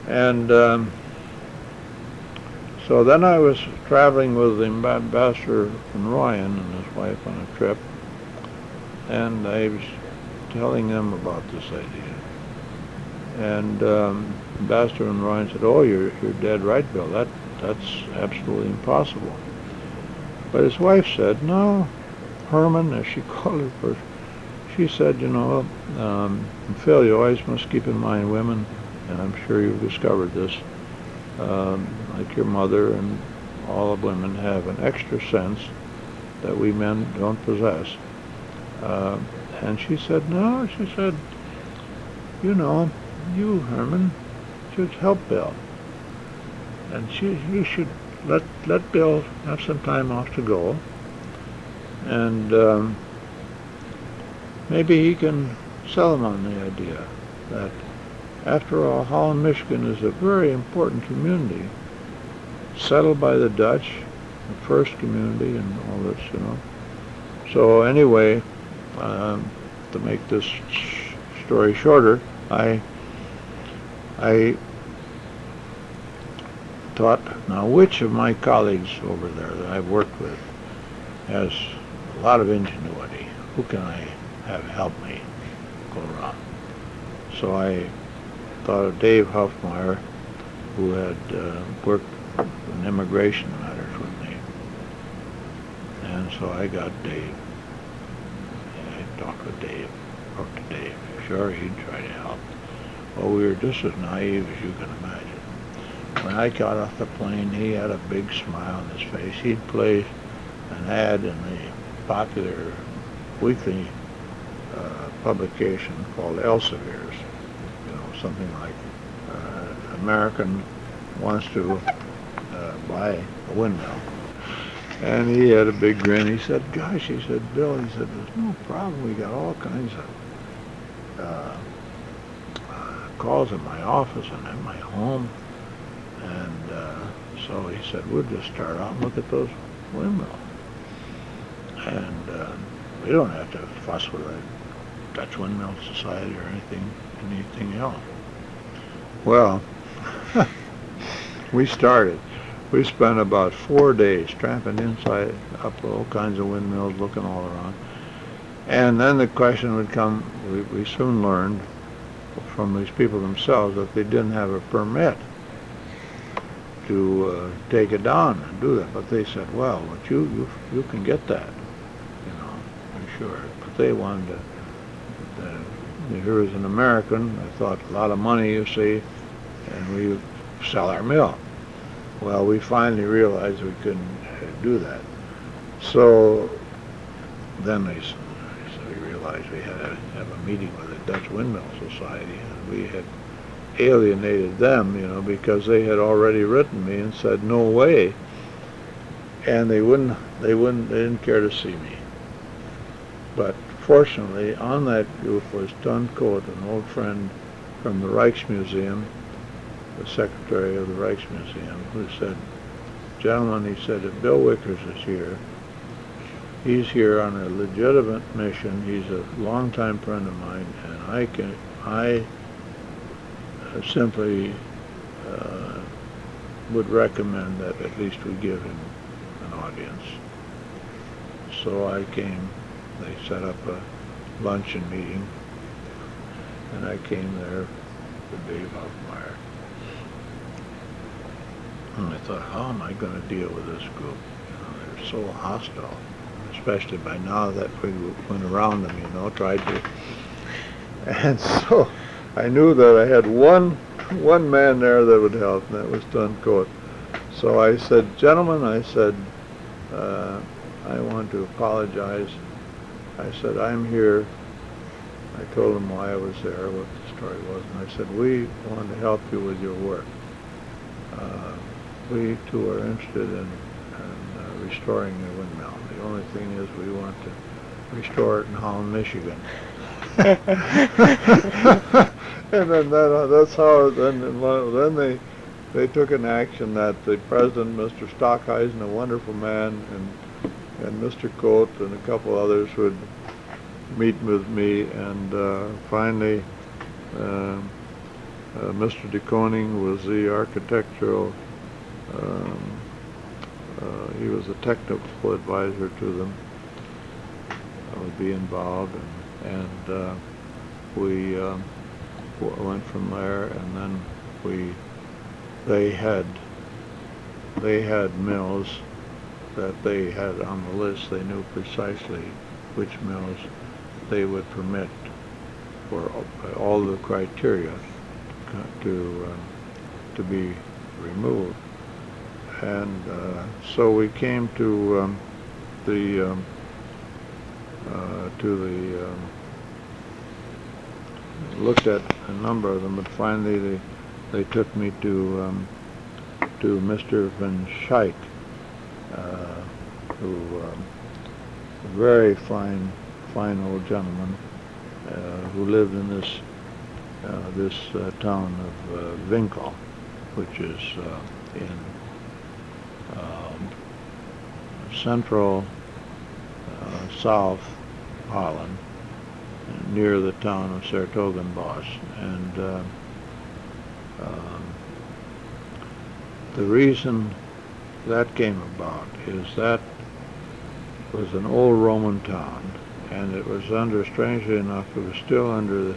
And so then I was traveling with the Ambassador von Royen and his wife on a trip, and I was telling them about this idea. And Ambassador von Royen said, "Oh, you're dead right, Bill. That's absolutely impossible." But his wife said, "No, Herman," as she called her first, she said, "Phil, you always must keep in mind women, and I'm sure you've discovered this, like your mother and all of women have an extra sense that we men don't possess." And she said, "No," she said, "you, Herman, should help Bill. And you should let Bill have some time off to go. And maybe he can sell him on the idea that, after all, Holland, Michigan is a very important community, settled by the Dutch, the first community and all this, So anyway, to make this story shorter, I thought, now which of my colleagues over there that I've worked with has a lot of ingenuity? Who can I have help me go around? So I thought of Dave Huffmeyer, who had worked in immigration matters with me. And so I got Dave. I talked to Dave. Sure, he'd try to help. Well, we were just as naive as you can imagine. When I got off the plane, he had a big smile on his face. He'd play an ad in the popular weekly publication called Elsevier's, something like American wants to buy a windmill. And he had a big grin. He said, "Gosh," he said, "Bill," he said, "there's no problem. We got all kinds of calls at my office and at my home. And so he said, we'll just start out and look at those windmills. And we don't have to fuss with a Dutch Windmill Society or anything else." Well, we started. We spent about 4 days tramping inside, up all kinds of windmills, looking all around. And then the question would come, we soon learned from these people themselves that they didn't have a permit to take it down and do that. But they said, well, you can get that, for sure. But they wanted to, here as an American, I thought, a lot of money, you see, and we sell our mill. Well, we finally realized we couldn't do that. So then we realized we had to have a meeting with the Dutch Windmill Society, and we had alienated them, because they had already written me and said no way, and they didn't care to see me. But fortunately, on that group was Ton Coat, an old friend from the Rijksmuseum, the secretary of the Rijksmuseum, who said, "Gentlemen," he said, "if Bill Wichers is here, he's here on a legitimate mission. He's a longtime friend of mine, and I simply would recommend that at least we give him an audience." So I came. They set up a luncheon meeting, and I came there with Dave Huffmeyer. And I thought, how am I going to deal with this group? They're so hostile, especially by now that we went around them, tried to. And so I knew that I had one man there that would help, and that was Ton Coat. So I said, "Gentlemen," I said, "I want to apologize." I said, "I'm here." I told them why I was there, what the story was, and I said, "We want to help you with your work. We too are interested in restoring the windmill. The only thing is we want to restore it in Holland, Michigan. And then that's how. Then they took an action that the president, Mr. Stockeisen, a wonderful man, and Mr. Coate and a couple others would meet with me, and finally Mr. de Koning was the architectural, he was a technical advisor to them, would be involved, and we went from there, and then they had mills that they had on the list. They knew precisely which mills they would permit for all the criteria to be removed. And so we came to looked at a number of them, but finally they took me to Mr. Van Schaik, who a very fine old gentleman who lived in this town of Winkel, which is in central South Holland, near the town of 's-Hertogenbosch. And the reason that came about is that was an old Roman town, and it was under, strangely enough, it was still under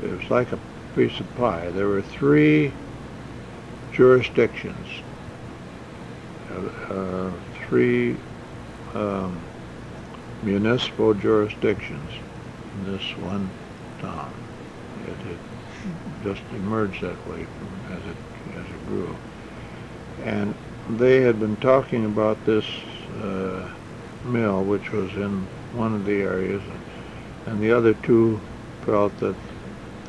it was like a piece of pie. There were 3 jurisdictions, 3 municipal jurisdictions in this one town. It had just emerged that way as it grew. And they had been talking about this mill, which was in one of the areas, and the other 2 felt that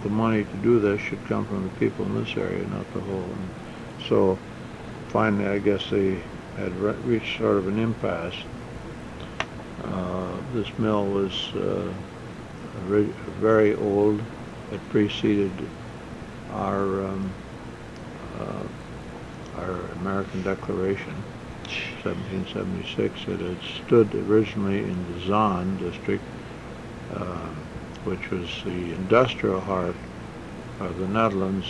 the money to do this should come from the people in this area, not the whole. And so finally, I guess they had reached sort of an impasse. This mill was very old. It preceded our American Declaration, 1776. It had stood originally in the Zaan district, which was the industrial heart of the Netherlands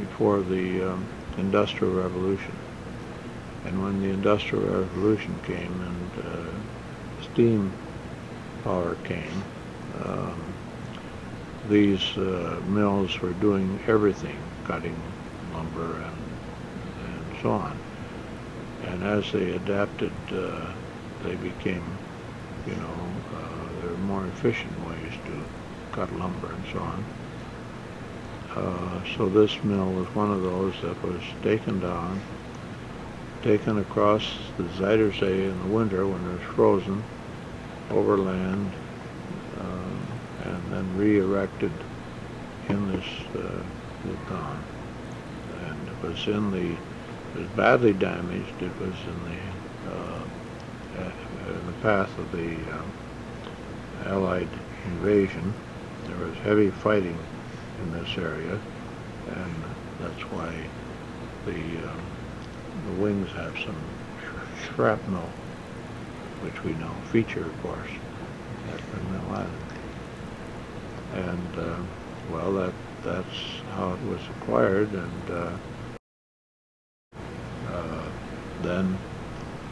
before the Industrial Revolution. And when the Industrial Revolution came and steam power came, these mills were doing everything, cutting lumber and so on. And as they adapted, they became, there were more efficient ways to cut lumber and so on. So this mill was one of those that was taken down, taken across the Zuiderzee in the winter when it was frozen, overland, and then re-erected in this new town. And it was it was badly damaged. It was in the path of the Allied invasion. There was heavy fighting in this area, and that's why the wings have some shrapnel, which we now feature, of course, at Windmill Island. And well, that's how it was acquired, and then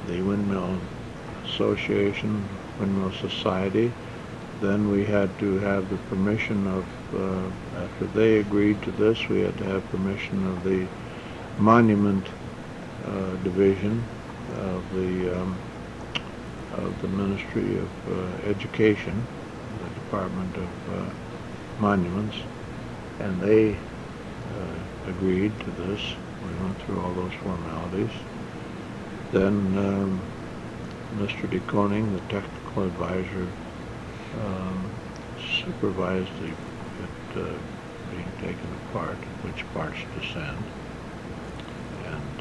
the Windmill Association, Windmill Society, then we had to have the permission of, after they agreed to this, we had to have permission of the Monument Division of the Ministry of Education, the Department of Monuments, and they agreed to this. We went through all those formalities. Then Mr. de Koning, the technical advisor, supervised it being taken apart, which parts to send. And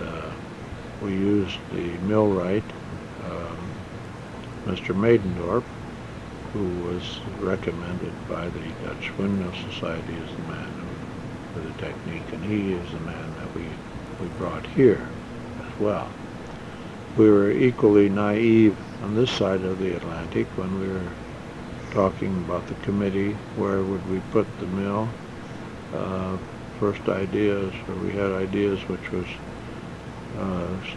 we used the millwright, Mr. Maidendorf, who was recommended by the Dutch Windmill Society as the man for the technique, and he is the man that we brought here as well. We were equally naive on this side of the Atlantic when we were talking about the committee, where would we put the mill. First ideas, or we had ideas, which was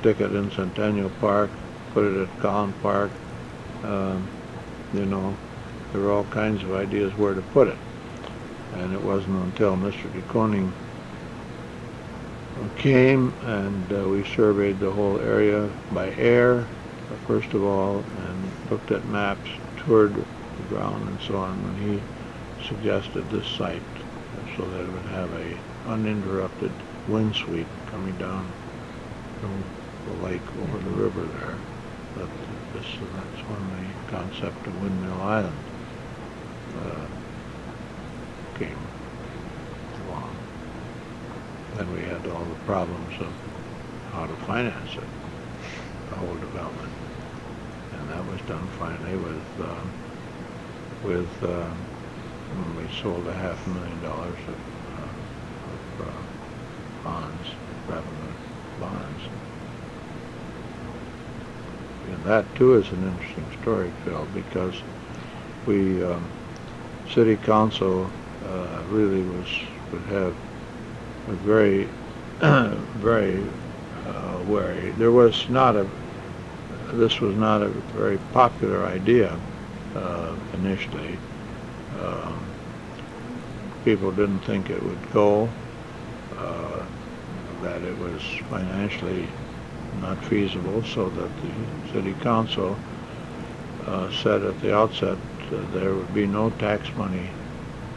stick it in Centennial Park, put it at Collin Park. You know, there were all kinds of ideas where to put it. And it wasn't until Mr. de Koning came and we surveyed the whole area by air, first of all, and looked at maps, toured the ground and so on, when he suggested this site so that it would have a uninterrupted wind sweep coming down from the lake over the river there. That's when the concept of Windmill Island came along. Then we had all the problems of how to finance it, the whole development, and that was done finally with when we sold $500,000 of bonds, revenue bonds. And that too is an interesting story, Phil, because we City Council really was very very wary. This was not a very popular idea initially. People didn't think it would go, that it was financially not feasible, so that the City Council said at the outset there would be no tax money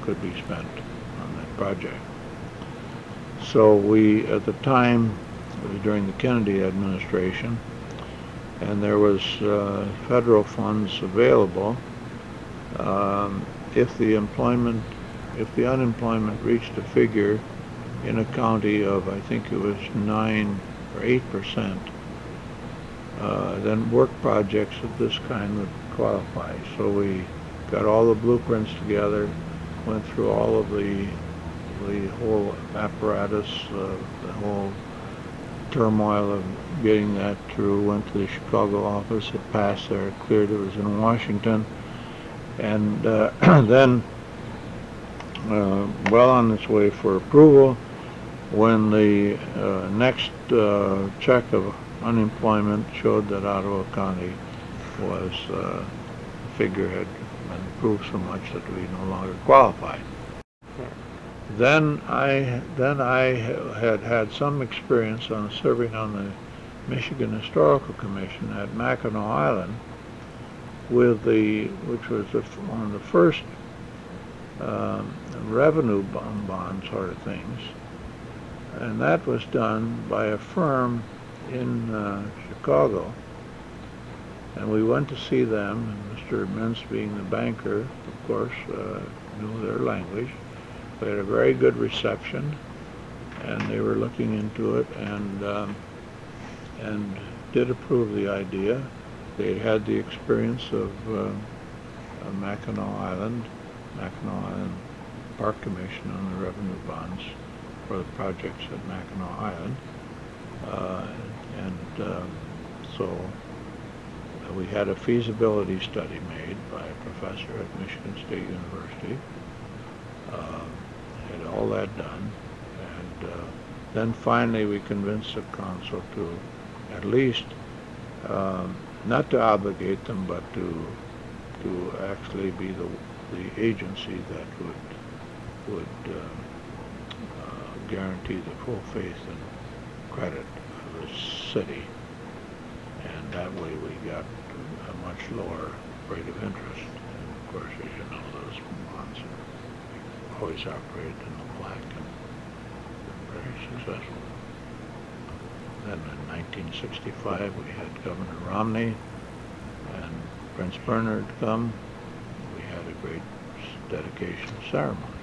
could be spent on that project. So we, at the time, it was during the Kennedy administration, and there was federal funds available. If the unemployment reached a figure in a county of, I think it was 9 or 8%, then work projects of this kind would qualify. So we got all the blueprints together, went through all of the whole apparatus, the whole turmoil of getting that through, went to the Chicago office, it passed there, it cleared, it was in Washington, and then well on its way for approval when the next check of unemployment showed that Ottawa County was figure had been improved so much that we no longer qualified. Then I had some experience on serving on the Michigan Historical Commission at Mackinac Island with which was one of the first revenue bond sort of things, and that was done by a firm in Chicago, and we went to see them, and Mr. Mintz, being the banker, of course, knew their language. They had a very good reception, and they were looking into it, and did approve the idea. They had the experience of Mackinac Island Park Commission on the revenue bonds for the projects at Mackinac Island, so we had a feasibility study made by a professor at Michigan State University. Had all that done, and then finally we convinced the council to at least not to obligate them, but to actually be the agency that would guarantee the full faith and credit of the city, and that way we got a much lower rate of interest. And of course, as you know, those bonds are always operated in the black and been very successful. Then in 1965 we had Governor Romney and Prince Bernard come. We had a great dedication ceremony.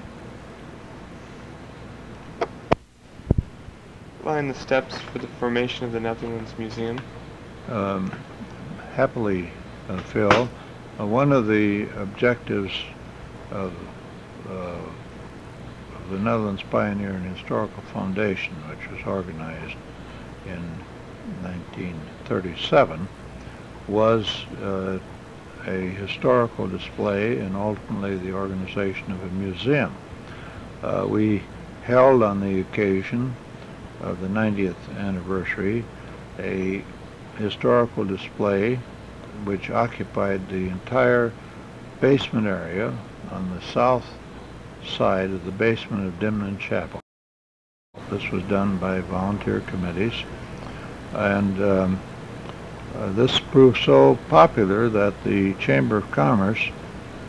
outline the steps for the formation of the Netherlands Museum? Happily, Phil, one of the objectives of the Netherlands Pioneer and Historical Foundation, which was organized in 1937, was a historical display and ultimately the organization of a museum. We held on the occasion of the 90th anniversary a historical display which occupied the entire basement area on the south side of the basement of Dimnan Chapel. This was done by volunteer committees, and this proved so popular that the Chamber of Commerce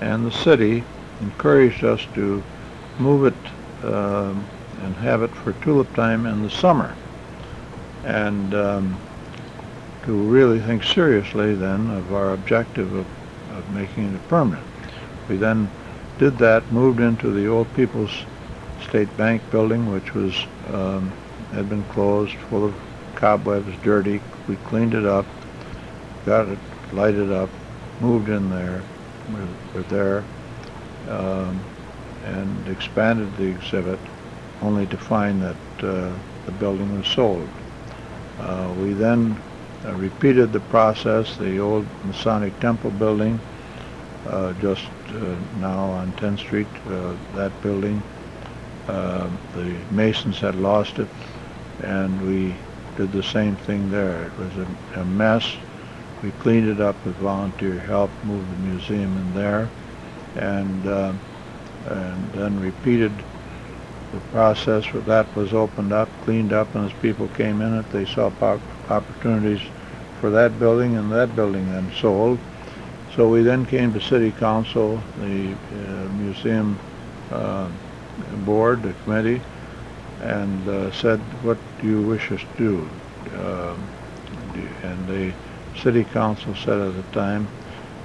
and the city encouraged us to move it and have it for tulip time in the summer, and to really think seriously then of our objective of making it permanent. We then did that, moved into the old People's State Bank building, which was had been closed, full of cobwebs, dirty. We cleaned it up, got it lighted up, moved in there. We're there, and expanded the exhibit, only to find that the building was sold. We then repeated the process. The old Masonic Temple building, just now on 10th Street, that building, the Masons had lost it, and we did the same thing there. It was a mess. We cleaned it up with volunteer help, moved the museum in there, and then repeated the process. Where that was opened up, cleaned up, and as people came in it, they saw opportunities for that building, and that building then sold. So we then came to City Council, the museum board, the committee, and said, what do you wish us to do? And the City Council said at the time,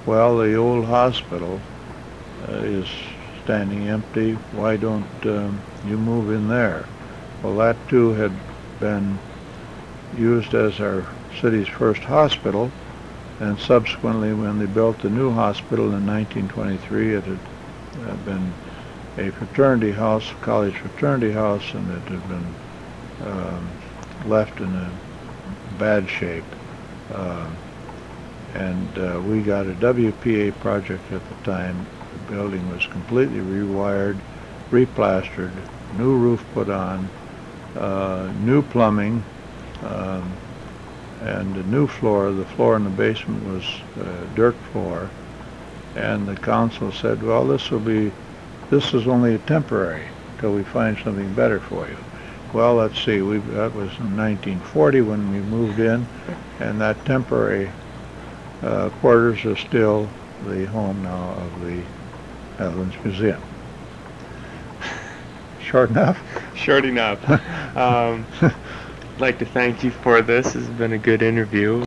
well, the old hospital is standing empty. Why don't you move in there? Well, that too had been used as our city's first hospital, and subsequently when they built the new hospital in 1923, it had been a fraternity house, college fraternity house, and it had been left in a bad shape. And we got a WPA project at the time. The building was completely rewired, replastered, new roof put on, new plumbing, and a new floor. The floor in the basement was dirt floor, and the council said, well, this is only a temporary till we find something better for you. Well, let's see, that was in 1940 when we moved in, and that temporary quarters are still the home now of the Netherlands Museum. Short enough? Short enough. I'd like to thank you for this. This has been a good interview.